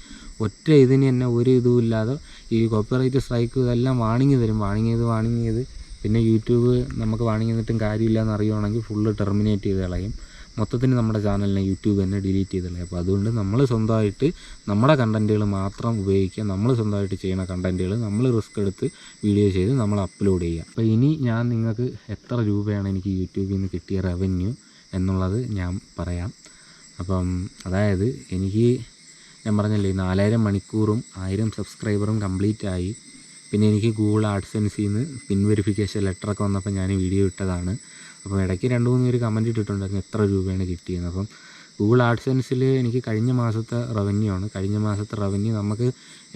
ഒറ്റ ഇതിന് തന്നെ ഒരു ഇതും ഇല്ലാതെ ഈ കോപ്പിറൈറ്റ് സ്ട്രൈക്ക് ഇതെല്ലാം വാണിംഗ് തരും. വാണിംഗ് ചെയ്ത് പിന്നെ യൂട്യൂബ് നമുക്ക് വാണിംഗ് തന്നിട്ടും കാര്യമില്ല എന്ന് അറിയുവാണെങ്കിൽ ഫുള്ള് ടെർമിനേറ്റ് ചെയ്ത് കളയും. മൊത്തത്തിന് നമ്മുടെ ചാനലിനെ യൂട്യൂബ് തന്നെ ഡിലീറ്റ് ചെയ്ത് കളയും. അപ്പോൾ അതുകൊണ്ട് നമ്മൾ സ്വന്തമായിട്ട് നമ്മുടെ കണ്ടൻറ്റുകൾ മാത്രം ഉപയോഗിക്കുക. നമ്മൾ സ്വന്തമായിട്ട് ചെയ്യുന്ന കണ്ടൻറ്റുകൾ നമ്മൾ റിസ്ക് എടുത്ത് വീഡിയോ ചെയ്ത് നമ്മൾ അപ്ലോഡ് ചെയ്യുക. അപ്പോൾ ഇനി ഞാൻ നിങ്ങൾക്ക് എത്ര രൂപയാണ് എനിക്ക് യൂട്യൂബിൽ നിന്ന് കിട്ടിയ റവന്യൂ എന്നുള്ളത് ഞാൻ പറയാം. അപ്പം അതായത് എനിക്ക് ഞാൻ പറഞ്ഞല്ലേ 4000 മണിക്കൂറും 1000 സബ്സ്ക്രൈബറും കംപ്ലീറ്റ് ആയി. പിന്നെ എനിക്ക് ഗൂഗിൾ ആഡ്സെൻസിൽ നിന്ന് പിൻ വെരിഫിക്കേഷൻ ലെറ്ററൊക്കെ വന്നപ്പോൾ ഞാൻ വീഡിയോ ഇട്ടതാണ്. അപ്പോൾ ഇടയ്ക്ക് 2-3 പേര് കമൻറ്റ് ഇട്ടിട്ടുണ്ടായിരുന്നു എത്ര രൂപയാണ് കിട്ടിയെന്ന്. അപ്പം ഗൂഗിൾ ആഡ്സെൻസിൽ എനിക്ക് കഴിഞ്ഞ മാസത്തെ റവന്യൂ ആണ്. കഴിഞ്ഞ മാസത്തെ റവന്യൂ നമുക്ക്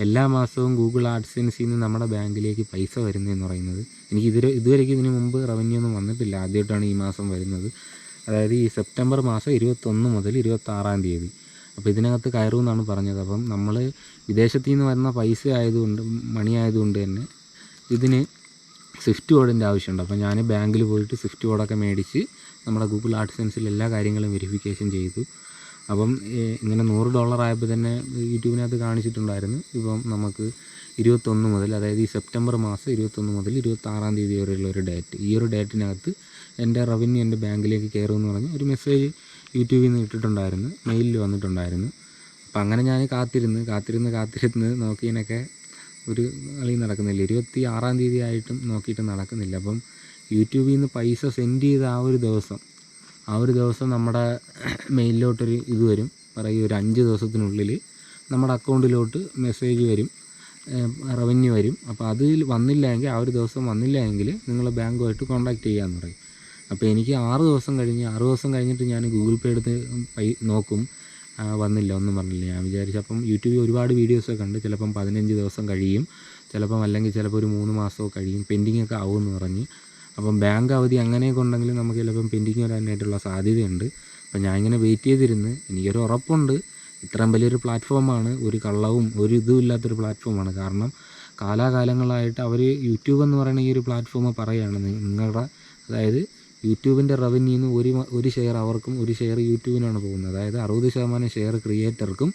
എല്ലാ മാസവും ഗൂഗിൾ ആഡ്സെൻസിൽ നിന്ന് നമ്മുടെ ബാങ്കിലേക്ക് പൈസ വരുന്നതെന്ന് പറയുന്നത് എനിക്ക് ഇതുവരെയ്ക്ക് ഇതിന് മുമ്പ് റവന്യൂ ഒന്നും വന്നിട്ടില്ല. ആദ്യമായിട്ടാണ് ഈ മാസം വരുന്നത്. അതായത് ഈ സെപ്റ്റംബർ മാസം 21 മുതൽ 26 തീയതി. അപ്പോൾ ഇതിനകത്ത് കയറുമെന്നാണ് പറഞ്ഞത്. അപ്പം നമ്മൾ വിദേശത്തു നിന്ന് വരുന്ന പൈസ മണി ആയതുകൊണ്ട് തന്നെ ഇതിന് സ്വിഫ്റ്റ് കോഡിൻ്റെ ആവശ്യമുണ്ട്. അപ്പോൾ ഞാൻ ബാങ്കിൽ പോയിട്ട് സ്വിഫ്റ്റ് കോഡൊക്കെ മേടിച്ച് നമ്മുടെ ഗൂഗിൾ ആഡ്സെൻസിൽ എല്ലാ കാര്യങ്ങളും വെരിഫിക്കേഷൻ ചെയ്തു. അപ്പം ഇങ്ങനെ $100 ആയപ്പോൾ തന്നെ യൂട്യൂബിനകത്ത് കാണിച്ചിട്ടുണ്ടായിരുന്നു. ഇപ്പം നമുക്ക് 21 മുതൽ, അതായത് ഈ സെപ്റ്റംബർ മാസം 21 മുതൽ 26 തീയതി വരെയുള്ള ഒരു ഡേറ്റ്, ഈ ഒരു ഡേറ്റിനകത്ത് എൻ്റെ റവന്യൂ എൻ്റെ ബാങ്കിലേക്ക് കയറുമെന്ന് പറഞ്ഞ് ഒരു മെസ്സേജ് യൂട്യൂബിൽ നിന്ന് ഇട്ടിട്ടുണ്ടായിരുന്നു, മെയിലിൽ വന്നിട്ടുണ്ടായിരുന്നു. അപ്പം അങ്ങനെ ഞാൻ കാത്തിരുന്ന് നോക്കിയതിനൊക്കെ ഒരു കളി നടക്കുന്നില്ല. 26 തീയതി ആയിട്ടും നോക്കിയിട്ട് നടക്കുന്നില്ല. അപ്പം യൂട്യൂബിൽ നിന്ന് പൈസ സെൻഡ് ചെയ്ത ആ ഒരു ദിവസം നമ്മുടെ മെയിലിലോട്ടൊരു ഇത് വരും, പറയും ഒരു 5 ദിവസത്തിനുള്ളിൽ നമ്മുടെ അക്കൗണ്ടിലോട്ട് മെസ്സേജ് വരും, റവന്യൂ വരും. അപ്പോൾ അതിൽ വന്നില്ലെങ്കിൽ, ആ ഒരു ദിവസം വന്നില്ലെങ്കിൽ നിങ്ങൾ ബാങ്കുമായിട്ട് കോൺടാക്റ്റ് ചെയ്യാമെന്ന് പറയും. അപ്പോൾ എനിക്ക് 6 ദിവസം കഴിഞ്ഞിട്ട് ഞാൻ ഗൂഗിൾ പേ എടുത്ത് നോക്കും, വന്നില്ല, ഒന്നും പറഞ്ഞില്ല. ഞാൻ വിചാരിച്ചു അപ്പം യൂട്യൂബിൽ ഒരുപാട് വീഡിയോസൊക്കെ ഉണ്ട്, ചിലപ്പം 15 ദിവസം കഴിയും, അല്ലെങ്കിൽ ചിലപ്പോൾ ഒരു 3 മാസമോ കഴിയും, പെൻഡിങ്ങൊക്കെ ആവുമെന്ന് പറഞ്ഞ്. അപ്പം ബാങ്ക് അവധി അങ്ങനെയൊക്കെ ഉണ്ടെങ്കിൽ നമുക്ക് ചിലപ്പം പെൻഡിങ് വരാനായിട്ടുള്ള സാധ്യതയുണ്ട്. അപ്പം ഞാൻ ഇങ്ങനെ വെയിറ്റ് ചെയ്തിരുന്ന് എനിക്കൊരു ഉറപ്പുണ്ട്, ഇത്രയും വലിയൊരു പ്ലാറ്റ്ഫോമാണ്, ഒരു കള്ളവും ഒരു ഇതും ഇല്ലാത്തൊരു പ്ലാറ്റ്ഫോമാണ്. കാരണം കാലാകാലങ്ങളായിട്ട് അവർ യൂട്യൂബ് എന്ന് പറയുന്ന ഈ ഒരു പ്ലാറ്റ്ഫോം പറയുകയാണ് നിങ്ങളുടെ, അതായത് യൂട്യൂബിൻ്റെ റവന്യൂന്ന് ഒരു ഷെയർ അവർക്കും ഒരു ഷെയർ യൂട്യൂബിനാണ് പോകുന്നത്. അതായത് 60% ഷെയർ ക്രിയേറ്റർക്കും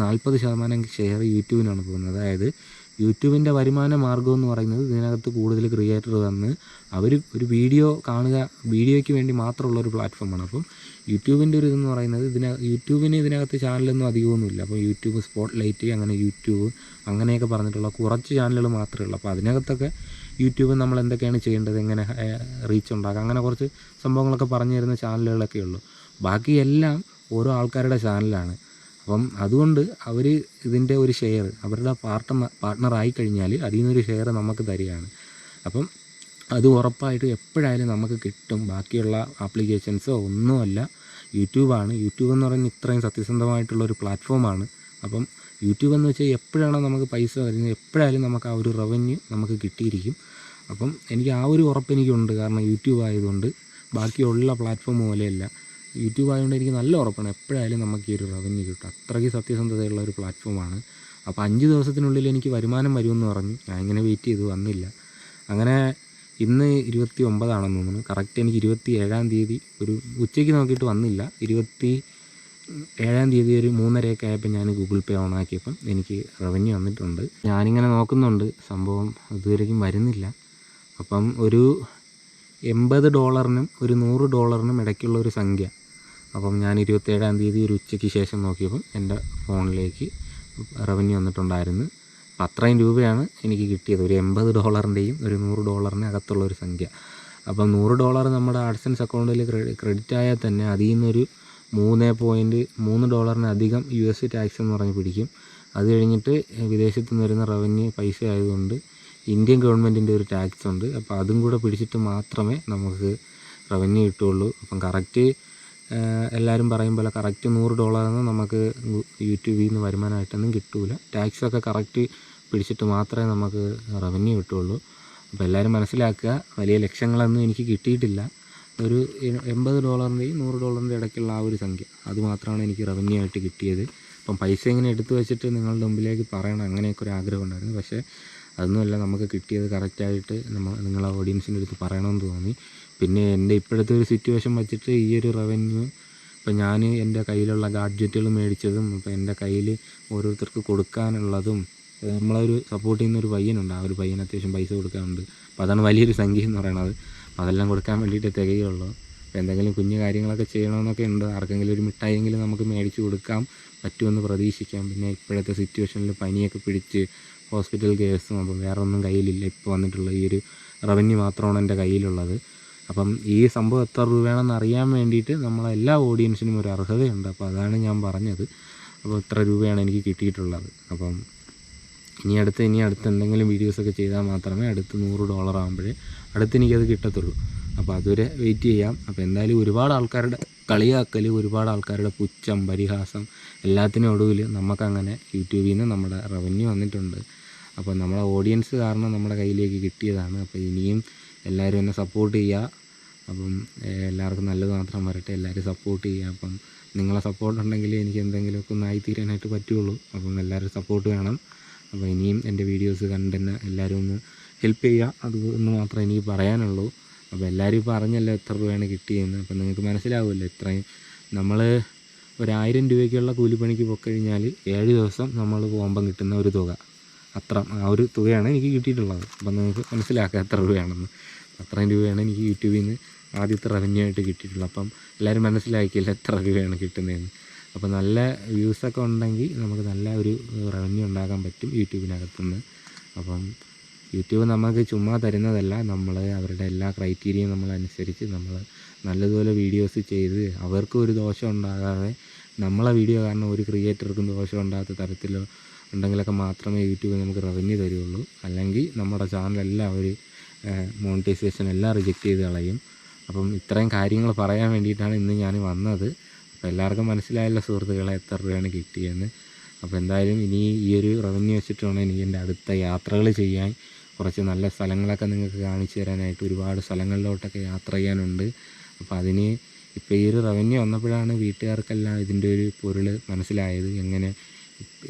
40% ഷെയർ യൂട്യൂബിനാണ് പോകുന്നത്. അതായത് യൂട്യൂബിൻ്റെ വരുമാന മാർഗ്ഗം എന്ന് പറയുന്നത് ഇതിനകത്ത് കൂടുതൽ ക്രിയേറ്റർ വന്ന് അവർ ഒരു വീഡിയോ കാണുക, വീഡിയോയ്ക്ക് വേണ്ടി മാത്രമുള്ളൊരു പ്ലാറ്റ്ഫോമാണ്. അപ്പം യൂട്യൂബിൻ്റെ ഒരു ഇതെന്ന് പറയുന്നത് യൂട്യൂബിന് ഇതിനകത്ത് ചാനലൊന്നും അധികമൊന്നുമില്ല. അപ്പോൾ യൂട്യൂബ് സ്പോട്ട് ലൈറ്റ്, അങ്ങനെ യൂട്യൂബ് അങ്ങനെയൊക്കെ പറഞ്ഞിട്ടുള്ള കുറച്ച് ചാനലുകൾ മാത്രമേ ഉള്ളൂ. അപ്പോൾ അതിനകത്തൊക്കെ യൂട്യൂബ് നമ്മൾ എന്തൊക്കെയാണ് ചെയ്യേണ്ടത്, എങ്ങനെ റീച്ച് ഉണ്ടാക്കുക, അങ്ങനെ കുറച്ച് സംഭവങ്ങളൊക്കെ പറഞ്ഞു തരുന്ന ചാനലുകളൊക്കെ ഉള്ളൂ. ബാക്കിയെല്ലാം ഓരോ ആൾക്കാരുടെ ചാനലാണ്. അപ്പം അതുകൊണ്ട് അവർ ഇതിൻ്റെ ഒരു ഷെയർ അവരുടെ പാർട്ട്ണറായി കഴിഞ്ഞാൽ അതിൽ നിന്നൊരു ഷെയർ നമുക്ക് തരികയാണ്. അപ്പം അത് ഉറപ്പായിട്ട് എപ്പോഴായാലും നമുക്ക് കിട്ടും. ബാക്കിയുള്ള ആപ്ലിക്കേഷൻസോ ഒന്നുമല്ല, യൂട്യൂബാണ്. യൂട്യൂബ് എന്ന് പറയുന്നത് ഇത്രയും സത്യസന്ധമായിട്ടുള്ളൊരു പ്ലാറ്റ്ഫോമാണ്. അപ്പം യൂട്യൂബ് എന്ന് വെച്ചാൽ എപ്പോഴാണോ നമുക്ക് പൈസ വരുന്നത്, എപ്പോഴായാലും നമുക്ക് ആ ഒരു റവന്യൂ നമുക്ക് കിട്ടിയിരിക്കും. അപ്പം എനിക്ക് ആ ഒരു ഉറപ്പ് എനിക്കുണ്ട്. കാരണം യൂട്യൂബ് ആയതുകൊണ്ട്, ബാക്കിയുള്ള പ്ലാറ്റ്ഫോം പോലെയല്ല, യൂട്യൂബ് ആയതുകൊണ്ട് എനിക്ക് നല്ല ഉറപ്പാണ് എപ്പോഴായാലും നമുക്ക് ഈ ഒരു റവന്യൂ കിട്ടും. അത്രയ്ക്ക് സത്യസന്ധതയുള്ള ഒരു പ്ലാറ്റ്ഫോമാണ്. അപ്പോൾ 5 ദിവസത്തിനുള്ളിൽ എനിക്ക് വരുമാനം വരുമെന്ന് പറഞ്ഞു. ഞാൻ ഇങ്ങനെ വെയിറ്റ് ചെയ്തു, വന്നില്ല. അങ്ങനെ ഇന്ന് 29 തോന്നുന്നു. കറക്റ്റ് എനിക്ക് 27 തീയതി ഒരു ഉച്ചയ്ക്ക് നോക്കിയിട്ട് വന്നില്ല. 27 തീയതി ഒരു 3:30 ആയപ്പോൾ ഞാൻ ഗൂഗിൾ പേ ഓൺ ആക്കിയപ്പം എനിക്ക് റവന്യൂ വന്നിട്ടുണ്ട്. ഞാനിങ്ങനെ നോക്കുന്നുണ്ട്, സംഭവം ഇതുവരെയും വരുന്നില്ല. അപ്പം ഒരു $80 ഒരു $100 ഇടയ്ക്കുള്ള ഒരു സംഖ്യ. അപ്പം ഞാൻ 27 തീയതി ഒരു ഉച്ചയ്ക്ക് ശേഷം നോക്കിയപ്പം എൻ്റെ ഫോണിലേക്ക് റവന്യൂ വന്നിട്ടുണ്ടായിരുന്നു. അപ്പം അത്രയും രൂപയാണ് എനിക്ക് കിട്ടിയത്. ഒരു $80 ഒരു $100 അകത്തുള്ളൊരു സംഖ്യ. അപ്പം $100 നമ്മുടെ ആഡ്സൻസ് അക്കൗണ്ടിൽ ക്രെഡിറ്റ് ആയാൽ തന്നെ അതിൽ നിന്നൊരു $3.3 അധികം US ടാക്സ് എന്ന് പറഞ്ഞ് പിടിക്കും. അത് കഴിഞ്ഞിട്ട് വിദേശത്ത് നിന്ന് വരുന്ന റവന്യൂ പൈസ ആയതുകൊണ്ട് ഇന്ത്യൻ ഗവൺമെൻറ്റിൻ്റെ ഒരു ടാക്സ് ഉണ്ട്. അപ്പോൾ അതും കൂടെ പിടിച്ചിട്ട് മാത്രമേ നമുക്ക് റവന്യൂ കിട്ടുകയുള്ളൂ. അപ്പം കറക്റ്റ് എല്ലാവരും പറയും പോലെ കറക്റ്റ് $100 നമുക്ക് യൂട്യൂബിൽ നിന്ന് വരുമാനമായിട്ടൊന്നും കിട്ടില്ല. ടാക്സൊക്കെ കറക്റ്റ് പിടിച്ചിട്ട് മാത്രമേ നമുക്ക് റവന്യൂ കിട്ടുകയുള്ളൂ. അപ്പോൾ എല്ലാവരും മനസ്സിലാക്കുക, വലിയ ലക്ഷങ്ങളൊന്നും എനിക്ക് കിട്ടിയിട്ടില്ല. ഒരു $80 $100 ഇടയ്ക്കുള്ള ആ ഒരു സംഖ്യ, അത് മാത്രമാണ് എനിക്ക് റവന്യൂ ആയിട്ട് കിട്ടിയത്. അപ്പം പൈസ ഇങ്ങനെ എടുത്തു വെച്ചിട്ട് നിങ്ങളുടെ മുമ്പിലേക്ക് പറയണം, അങ്ങനെയൊക്കെ ഒരു ആഗ്രഹം ഉണ്ടായിരുന്നു. പക്ഷേ അതൊന്നുമല്ല, നമുക്ക് കിട്ടിയത് കറക്റ്റായിട്ട് നിങ്ങളെ ഓഡിയൻസിൻ്റെ അടുത്ത് പറയണമെന്ന് തോന്നി. പിന്നെ എൻ്റെ ഇപ്പോഴത്തെ ഒരു സിറ്റുവേഷൻ വെച്ചിട്ട് ഈ ഒരു റവന്യൂ ഇപ്പം ഞാൻ എൻ്റെ കയ്യിലുള്ള ഗാഡ്ജറ്റുകൾ മേടിച്ചതും ഇപ്പം എൻ്റെ കയ്യിൽ ഓരോരുത്തർക്ക് കൊടുക്കാനുള്ളതും നമ്മളൊരു സപ്പോർട്ട് ചെയ്യുന്നൊരു പയ്യനുണ്ട്, ആ ഒരു പയ്യന് അത്യാവശ്യം പൈസ കൊടുക്കാനുണ്ട്. അപ്പോൾ അതാണ് വലിയൊരു സംഖ്യ എന്ന് പറയണത്. അപ്പോൾ അതെല്ലാം കൊടുക്കാൻ വേണ്ടിയിട്ട് തികയുള്ളൂ. അപ്പോൾ എന്തെങ്കിലും കുഞ്ഞു കാര്യങ്ങളൊക്കെ ചെയ്യണമെന്നൊക്കെ ഉണ്ട്. ആർക്കെങ്കിലും ഒരു മിഠായിയെങ്കിലും നമുക്ക് മേടിച്ച് കൊടുക്കാൻ പറ്റുമെന്ന് പ്രതീക്ഷിക്കാം. പിന്നെ ഇപ്പോഴത്തെ സിറ്റുവേഷനിൽ പനിയൊക്കെ പിടിച്ച് ഹോസ്പിറ്റൽ കേസും, അപ്പം വേറെ ഒന്നും കയ്യിലില്ല. ഇപ്പോൾ വന്നിട്ടുള്ള ഈ ഒരു റവന്യൂ മാത്രമാണ് എൻ്റെ കയ്യിലുള്ളത്. അപ്പം ഈ സംഭവം എത്ര രൂപയാണെന്ന് അറിയാൻ വേണ്ടിയിട്ട് നമ്മളെല്ലാ ഓഡിയൻസിനും ഒരു അർഹതയുണ്ട്. അപ്പോൾ അതാണ് ഞാൻ പറഞ്ഞത്. അപ്പോൾ ഇത്ര രൂപയാണ് എനിക്ക് കിട്ടിയിട്ടുള്ളത്. അപ്പം ഇനി അടുത്ത് എന്തെങ്കിലും വീഡിയോസൊക്കെ ചെയ്താൽ മാത്രമേ അടുത്ത് $100 ആകുമ്പോഴേ അടുത്ത് എനിക്കത് കിട്ടത്തുള്ളൂ. അപ്പോൾ അതുവരെ വെയിറ്റ് ചെയ്യാം. അപ്പോൾ എന്തായാലും ഒരുപാട് ആൾക്കാരുടെ കളിയാക്കൽ, ഒരുപാട് ആൾക്കാരുടെ പുച്ഛം, പരിഹാസം എല്ലാത്തിനും ഒടുവിൽ നമുക്കങ്ങനെ യൂട്യൂബിൽ നിന്ന് നമ്മുടെ റവന്യൂ വന്നിട്ടുണ്ട്. അപ്പോൾ നമ്മളെ ഓഡിയൻസ് കാരണം നമ്മുടെ കയ്യിലേക്ക് കിട്ടിയതാണ്. അപ്പോൾ ഇനിയും എല്ലാവരും എന്നെ സപ്പോർട്ട് ചെയ്യുക. അപ്പം എല്ലാവർക്കും നല്ലത് മാത്രം വരട്ടെ, എല്ലാവരും സപ്പോർട്ട് ചെയ്യുക. അപ്പം നിങ്ങളെ സപ്പോർട്ട് ഉണ്ടെങ്കിൽ എനിക്ക് എന്തെങ്കിലുമൊക്കെ ഒന്ന് ആയിത്തീരാനായിട്ട് പറ്റുള്ളൂ. അപ്പം എല്ലാവരും സപ്പോർട്ട് വേണം. അപ്പോൾ ഇനിയും എൻ്റെ വീഡിയോസ് കണ്ടെന്നെ എല്ലാവരും ഒന്ന് ഹെൽപ്പ് ചെയ്യുക. അതൊന്ന് മാത്രമേ എനിക്ക് പറയാനുള്ളൂ. അപ്പോൾ എല്ലാവരും ഇപ്പോൾ അറിഞ്ഞല്ലോ എത്ര രൂപയാണ് കിട്ടിയെന്ന്. അപ്പം നിങ്ങൾക്ക് മനസ്സിലാവുമല്ലോ ഇത്രയും. നമ്മൾ 1000 രൂപയ്ക്കുള്ള കൂലിപ്പണിക്ക് പോയിക്കഴിഞ്ഞാൽ 7 ദിവസം നമ്മൾ പോകുമ്പം കിട്ടുന്ന ഒരു തുക, ആ ഒരു തുകയാണ് എനിക്ക് കിട്ടിയിട്ടുള്ളത്. അപ്പം നിങ്ങൾക്ക് മനസ്സിലാക്കുക എത്ര രൂപയാണെന്ന്. അത്രയും രൂപയാണ് എനിക്ക് യൂട്യൂബിൽ നിന്ന് ആദ്യത്തെ റവന്യൂ ആയിട്ട് കിട്ടിയിട്ടുള്ളത്. അപ്പം എല്ലാവരും മനസ്സിലാക്കിയില്ല എത്ര രൂപയാണ് കിട്ടുന്നതെന്ന്. അപ്പോൾ നല്ല വ്യൂസൊക്കെ ഉണ്ടെങ്കിൽ നമുക്ക് നല്ല ഒരു റവന്യൂ ഉണ്ടാക്കാൻ പറ്റും യൂട്യൂബിനകത്തുനിന്ന്. അപ്പം യൂട്യൂബ് നമുക്ക് ചുമ്മാ തരുന്നതല്ല, നമ്മൾ അവരുടെ എല്ലാ ക്രൈറ്റീരിയയും നമ്മളനുസരിച്ച് നമ്മൾ നല്ലതുപോലെ വീഡിയോസ് ചെയ്ത് അവർക്കും ഒരു ദോഷം ഉണ്ടാകാതെ, നമ്മളെ വീഡിയോ കാരണം ഒരു ക്രിയേറ്റർക്കും ദോഷം ഉണ്ടാകാത്ത തരത്തിൽ ഉണ്ടെങ്കിലൊക്കെ മാത്രമേ യൂട്യൂബ് നമുക്ക് റവന്യൂ തരുള്ളൂ. അല്ലെങ്കിൽ നമ്മുടെ ചാനലെല്ലാം ഒരു മോണിറ്റൈസേഷൻ എല്ലാം റിജക്റ്റ് ചെയ്ത് കളയും. അപ്പം ഇത്രയും കാര്യങ്ങൾ പറയാൻ വേണ്ടിയിട്ടാണ് ഇന്ന് ഞാൻ വന്നത്. അപ്പോൾ എല്ലാവർക്കും മനസ്സിലായല്ലോ സുഹൃത്തുക്കളെ എത്ര രൂപയാണ് കിട്ടിയെന്ന്. അപ്പോൾ എന്തായാലും ഇനി ഈ ഒരു റവന്യൂ വെച്ചിട്ട് വേണം എനിക്ക് എൻ്റെ അടുത്ത യാത്രകൾ ചെയ്യാൻ. കുറച്ച് നല്ല സ്ഥലങ്ങളൊക്കെ നിങ്ങൾക്ക് കാണിച്ചു തരാനായിട്ട് ഒരുപാട് സ്ഥലങ്ങളിലോട്ടൊക്കെ യാത്ര ചെയ്യാനുണ്ട്. അപ്പോൾ അതിന് ഇപ്പോൾ ഈ ഒരു റവന്യൂ വന്നപ്പോഴാണ് വീട്ടുകാർക്കെല്ലാം ഇതിൻ്റെ ഒരു പൊരുൾ മനസ്സിലായത്. എങ്ങനെ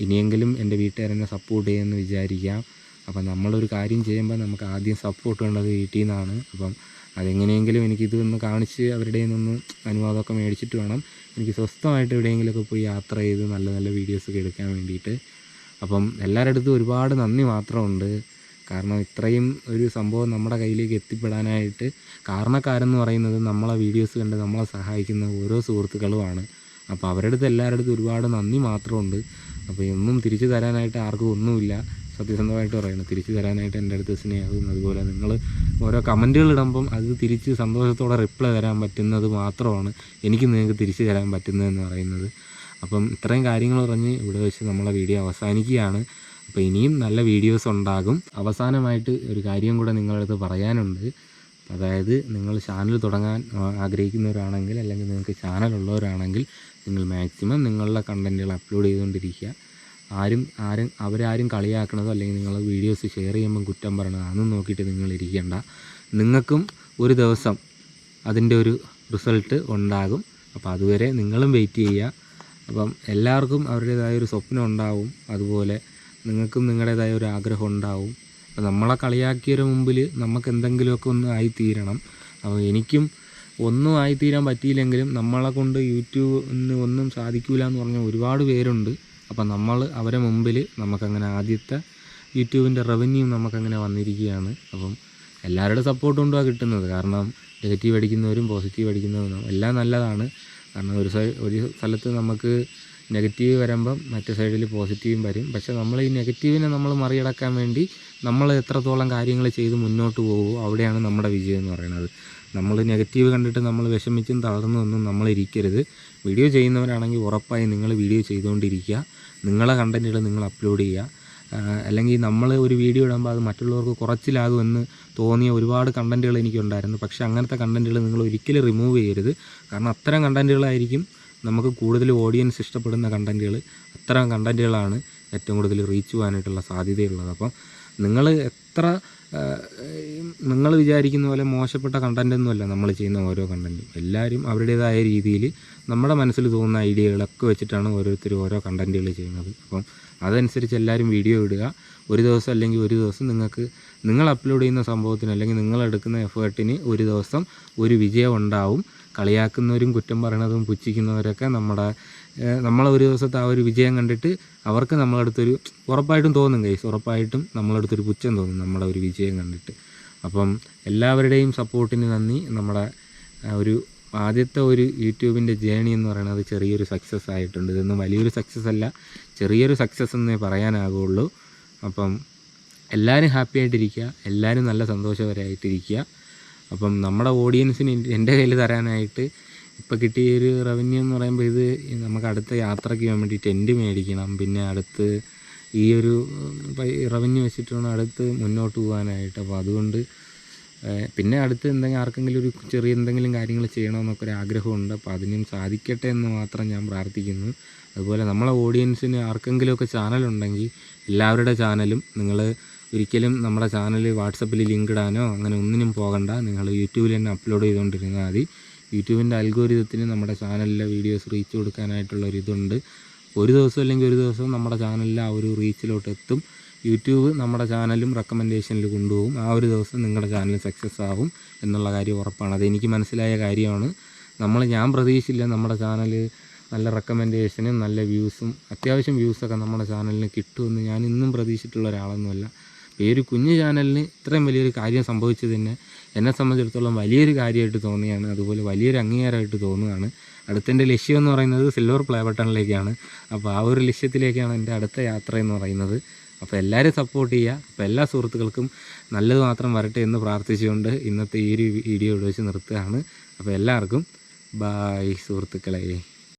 ഇനിയെങ്കിലും എൻ്റെ വീട്ടുകാരെന്നെ സപ്പോർട്ട് ചെയ്യുമെന്ന് വിചാരിക്കാം. അപ്പം നമ്മളൊരു കാര്യം ചെയ്യുമ്പോൾ നമുക്ക് ആദ്യം സപ്പോർട്ട് വേണ്ടത് വീട്ടിൽ നിന്നാണ്. അപ്പം അതെങ്ങനെയെങ്കിലും എനിക്കിതൊന്ന് കാണിച്ച് അവരുടെ നിന്നൊന്ന് അനുവാദമൊക്കെ മേടിച്ചിട്ട് വേണം എനിക്ക് സ്വസ്ഥമായിട്ട് എവിടെയെങ്കിലുമൊക്കെ പോയി യാത്ര ചെയ്ത് നല്ല നല്ല വീഡിയോസൊക്കെ എടുക്കാൻ വേണ്ടിയിട്ട്. അപ്പം എല്ലാവരുടെ അടുത്തും ഒരുപാട് നന്ദി മാത്രമുണ്ട്. കാരണം ഇത്രയും ഒരു സംഭവം നമ്മുടെ കയ്യിലേക്ക് എത്തിപ്പെടാനായിട്ട് കാരണക്കാരെന്ന് പറയുന്നത് നമ്മളെ വീഡിയോസ് കണ്ട് നമ്മളെ സഹായിക്കുന്ന ഓരോ സുഹൃത്തുക്കളുമാണ്. അപ്പോൾ അവരുടെ അടുത്ത് എല്ലാവരുടെ അടുത്തും ഒരുപാട് നന്ദി മാത്രമുണ്ട്. അപ്പോൾ ഒന്നും തിരിച്ചു തരാനായിട്ട് ആർക്കും ഒന്നുമില്ല, സത്യസന്ധമായിട്ട് പറയണം. തിരിച്ചു തരാനായിട്ട് എൻ്റെ അടുത്ത് സ്നേഹവും അതുപോലെ നിങ്ങൾ ഓരോ കമൻറ്റുകൾ ഇടുമ്പം അത് തിരിച്ച് സന്തോഷത്തോടെ റിപ്ലൈ തരാൻ പറ്റുന്നത് മാത്രമാണ് എനിക്ക് നിങ്ങൾക്ക് തിരിച്ചു തരാൻ പറ്റുന്നതെന്ന് പറയുന്നത്. അപ്പം ഇത്രയും കാര്യങ്ങൾ പറഞ്ഞ് ഇവിടെ വെച്ച് നമ്മളെ വീഡിയോ അവസാനിക്കുകയാണ്. അപ്പോൾ ഇനിയും നല്ല വീഡിയോസ് ഉണ്ടാകും. അവസാനമായിട്ട് ഒരു കാര്യം കൂടെ നിങ്ങളുടെ അടുത്ത് പറയാനുണ്ട്. അതായത് നിങ്ങൾ ചാനൽ തുടങ്ങാൻ ആഗ്രഹിക്കുന്നവരാണെങ്കിൽ, അല്ലെങ്കിൽ നിങ്ങൾക്ക് ചാനലുള്ളവരാണെങ്കിൽ നിങ്ങൾ മാക്സിമം നിങ്ങളുടെ കണ്ടൻറ്റുകൾ അപ്ലോഡ് ചെയ്തുകൊണ്ടിരിക്കുക. അവരാരും കളിയാക്കണതോ അല്ലെങ്കിൽ നിങ്ങൾ വീഡിയോസ് ഷെയർ ചെയ്യുമ്പം കുറ്റം പറയണതോ അതൊന്നും നോക്കിയിട്ട് നിങ്ങൾ ഇരിക്കേണ്ട. നിങ്ങൾക്കും ഒരു ദിവസം അതിൻ്റെ ഒരു റിസൾട്ട് ഉണ്ടാകും. അപ്പോൾ അതുവരെ നിങ്ങളും വെയിറ്റ് ചെയ്യുക. അപ്പം എല്ലാവർക്കും അവരുടേതായ ഒരു സ്വപ്നം ഉണ്ടാവും, അതുപോലെ നിങ്ങൾക്കും നിങ്ങളുടേതായ ഒരു ആഗ്രഹം ഉണ്ടാവും. അപ്പോൾ നമ്മളെ കളിയാക്കിയതിന് മുമ്പിൽ നമുക്ക് എന്തെങ്കിലുമൊക്കെ ഒന്ന് ആയിത്തീരണം. അപ്പോൾ എനിക്കും ഒന്നും ആയിത്തീരാൻ പറ്റിയില്ലെങ്കിലും നമ്മളെ കൊണ്ട് യൂട്യൂബിന് ഒന്നും സാധിക്കില്ല എന്ന് പറഞ്ഞ ഒരുപാട് പേരുണ്ട്. അപ്പം നമ്മൾ അവരെ മുമ്പിൽ നമുക്കങ്ങനെ ആദ്യത്തെ യൂട്യൂബിൻ്റെ റവന്യൂ നമുക്കങ്ങനെ വന്നിരിക്കുകയാണ്. അപ്പം എല്ലാവരുടെ സപ്പോർട്ട് കൊണ്ടുമാണ് കിട്ടുന്നത്. കാരണം നെഗറ്റീവ് അടിക്കുന്നവരും പോസിറ്റീവ് അടിക്കുന്നവരും എല്ലാം നല്ലതാണ്. കാരണം ഒരു സ്ഥലത്ത് നമുക്ക് നെഗറ്റീവ് വരുമ്പം മറ്റേ സൈഡിൽ പോസിറ്റീവും വരും. പക്ഷേ നമ്മൾ ഈ നെഗറ്റീവിനെ നമ്മൾ മറികടക്കാൻ വേണ്ടി നമ്മൾ എത്രത്തോളം കാര്യങ്ങൾ ചെയ്ത് മുന്നോട്ട് പോകുമോ അവിടെയാണ് നമ്മുടെ വിജയം എന്ന് പറയുന്നത്. നമ്മൾ നെഗറ്റീവ് കണ്ടിട്ട് നമ്മൾ വിഷമിച്ചും തളർന്നൊന്നും നമ്മളിരിക്കരുത്. വീഡിയോ ചെയ്യുന്നവരാണെങ്കിൽ ഉറപ്പായി നിങ്ങൾ വീഡിയോ ചെയ്തുകൊണ്ടിരിക്കുക. നിങ്ങളെ കണ്ടൻറ്റുകൾ നിങ്ങൾ അപ്ലോഡ് ചെയ്യുക. അല്ലെങ്കിൽ നമ്മൾ ഒരു വീഡിയോ ഇടുമ്പോൾ അത് മറ്റുള്ളവർക്ക് കുറച്ചിലാകുമെന്ന് തോന്നിയ ഒരുപാട് കണ്ടൻറ്റുകൾ എനിക്കുണ്ടായിരുന്നു. പക്ഷേ അങ്ങനത്തെ കണ്ടൻറ്റുകൾ നിങ്ങൾ ഒരിക്കലും റിമൂവ് ചെയ്യരുത്. കാരണം അത്തരം കണ്ടൻറ്റുകളായിരിക്കും നമുക്ക് കൂടുതൽ ഓഡിയൻസ് ഇഷ്ടപ്പെടുന്ന കണ്ടൻറ്റുകൾ. അത്തരം കണ്ടൻറ്റുകളാണ് ഏറ്റവും കൂടുതൽ റീച്ച് പോകാനായിട്ടുള്ള സാധ്യതയുള്ളത്. അപ്പം നിങ്ങൾ അത്ര നിങ്ങൾ വിചാരിക്കുന്ന പോലെ മോശപ്പെട്ട കണ്ടൻറ്റൊന്നുമല്ല നമ്മൾ ചെയ്യുന്ന ഓരോ കണ്ടൻറ്റും. എല്ലാവരും അവരുടേതായ രീതിയിൽ നമ്മുടെ മനസ്സിൽ തോന്നുന്ന ഐഡിയകളൊക്കെ വെച്ചിട്ടാണ് ഓരോരുത്തരും ഓരോ കണ്ടൻറ്റുകൾ ചെയ്യുന്നത്. അപ്പം അതനുസരിച്ച് എല്ലാവരും വീഡിയോ ഇടുക. ഒരു ദിവസം അല്ലെങ്കിൽ ഒരു ദിവസം നിങ്ങൾ അപ്ലോഡ് ചെയ്യുന്ന സംഭവത്തിന് അല്ലെങ്കിൽ നിങ്ങളെടുക്കുന്ന എഫേർട്ടിന് ഒരു ദിവസം ഒരു വിജയം ഉണ്ടാവും. കളിയാക്കുന്നവരും കുറ്റം പറയണതും പുച്ഛിക്കുന്നവരൊക്കെ നമ്മളെ ഒരു ദിവസത്തെ ആ ഒരു വിജയം കണ്ടിട്ട് അവർക്ക് നമ്മളടുത്തൊരു ഉറപ്പായിട്ടും തോന്നും ഗൈസ്, ഉറപ്പായിട്ടും നമ്മളടുത്തൊരു പുച്ഛം തോന്നും നമ്മുടെ ഒരു വിജയം കണ്ടിട്ട്. അപ്പം എല്ലാവരുടെയും സപ്പോർട്ടിന് നന്ദി. നമ്മുടെ ഒരു ആദ്യത്തെ ഒരു യൂട്യൂബിൻ്റെ ജേണി എന്ന് പറയുന്നത് ചെറിയൊരു സക്സസ് ആയിട്ടുണ്ട്. ഇതൊന്നും വലിയൊരു സക്സസ് അല്ല, ചെറിയൊരു സക്സസ് എന്നേ പറയാനാകുള്ളൂ. അപ്പം എല്ലാവരും ഹാപ്പി ആയിട്ടിരിക്കുക, എല്ലാവരും നല്ല സന്തോഷകരമായിട്ടിരിക്കുക. അപ്പം നമ്മുടെ ഓഡിയൻസിന് എൻ്റെ കയ്യിൽ തരാനായിട്ട് ഇപ്പോൾ കിട്ടിയൊരു റവന്യൂ എന്ന് പറയുമ്പോൾ ഇത് നമുക്ക് അടുത്ത യാത്രയ്ക്ക് പോകാൻ വേണ്ടി ടെൻറ്റ് മേടിക്കണം. പിന്നെ അടുത്ത് ഈ ഒരു റവന്യൂ വെച്ചിട്ട് വേണം അടുത്ത് മുന്നോട്ട് പോകാനായിട്ട്. അപ്പോൾ അതുകൊണ്ട് പിന്നെ അടുത്ത് ആർക്കെങ്കിലും ഒരു ചെറിയ എന്തെങ്കിലും കാര്യങ്ങൾ ചെയ്യണമെന്നൊക്കെ ഒരു ആഗ്രഹമുണ്ട്. അപ്പോൾ അതിനും സാധിക്കട്ടെ എന്ന് മാത്രം ഞാൻ പ്രാർത്ഥിക്കുന്നു. അതുപോലെ നമ്മളെ ഓഡിയൻസിന് ആർക്കെങ്കിലുമൊക്കെ ചാനലുണ്ടെങ്കിൽ എല്ലാവരുടെ ചാനലും നിങ്ങൾ ഒരിക്കലും നമ്മുടെ ചാനൽ വാട്സപ്പിൽ ലിങ്ക് ഇടാനോ അങ്ങനെ ഒന്നിനും പോകണ്ട. നിങ്ങൾ യൂട്യൂബിൽ തന്നെ അപ്ലോഡ് ചെയ്തുകൊണ്ടിരുന്നാൽ മതി. യൂട്യൂബിൻ്റെ അൽഗോരിതത്തിന് നമ്മുടെ ചാനലിലെ വീഡിയോസ് റീച്ച് കൊടുക്കാനായിട്ടുള്ളൊരിതുണ്ട്. ഒരു ദിവസം അല്ലെങ്കിൽ ഒരു ദിവസം നമ്മുടെ ചാനലിൽ ആ ഒരു റീച്ചിലോട്ട് എത്തും. യൂട്യൂബ് നമ്മുടെ ചാനലും റെക്കമെൻഡേഷനിൽ കൊണ്ടുപോകും. ആ ഒരു ദിവസം നിങ്ങളുടെ ചാനൽ സക്സസ് ആവും എന്നുള്ള കാര്യം ഉറപ്പാണ്. അതെനിക്ക് മനസ്സിലായ കാര്യമാണ്. ഞാൻ പ്രതീക്ഷിച്ചില്ല നമ്മുടെ ചാനൽ നല്ല റെക്കമെൻഡേഷനും നല്ല വ്യൂസും അത്യാവശ്യം വ്യൂസൊക്കെ നമ്മുടെ ചാനലിന് കിട്ടുമെന്ന് ഞാൻ ഇന്നും പ്രതീക്ഷിച്ചിട്ടുള്ള ഒരാളൊന്നുമല്ല. ഈ ഒരു കുഞ്ഞു ചാനലിന് ഇത്രയും വലിയൊരു കാര്യം സംഭവിച്ചത് തന്നെ എന്നെ സംബന്ധിച്ചിടത്തോളം വലിയൊരു കാര്യമായിട്ട് തോന്നിയാണ്. അതുപോലെ വലിയൊരു അംഗീകാരമായിട്ട് തോന്നുകയാണ്. അടുത്തെൻ്റെ ലക്ഷ്യം എന്ന് പറയുന്നത് സിൽവർ പ്ലേ ബട്ടണിലേക്കാണ്. അപ്പോൾ ആ ഒരു ലക്ഷ്യത്തിലേക്കാണ് എൻ്റെ അടുത്ത യാത്ര എന്ന് പറയുന്നത്. അപ്പോൾ എല്ലാവരും സപ്പോർട്ട് ചെയ്യുക. അപ്പോൾ എല്ലാ സുഹൃത്തുക്കൾക്കും നല്ലത് മാത്രം വരട്ടെ എന്ന് പ്രാർത്ഥിച്ചുകൊണ്ട് ഇന്നത്തെ ഈ ഒരു വീഡിയോ ഇവിടെ വെച്ച് നിർത്തുകയാണ്. അപ്പോൾ എല്ലാവർക്കും ബായ് സുഹൃത്തുക്കളെ.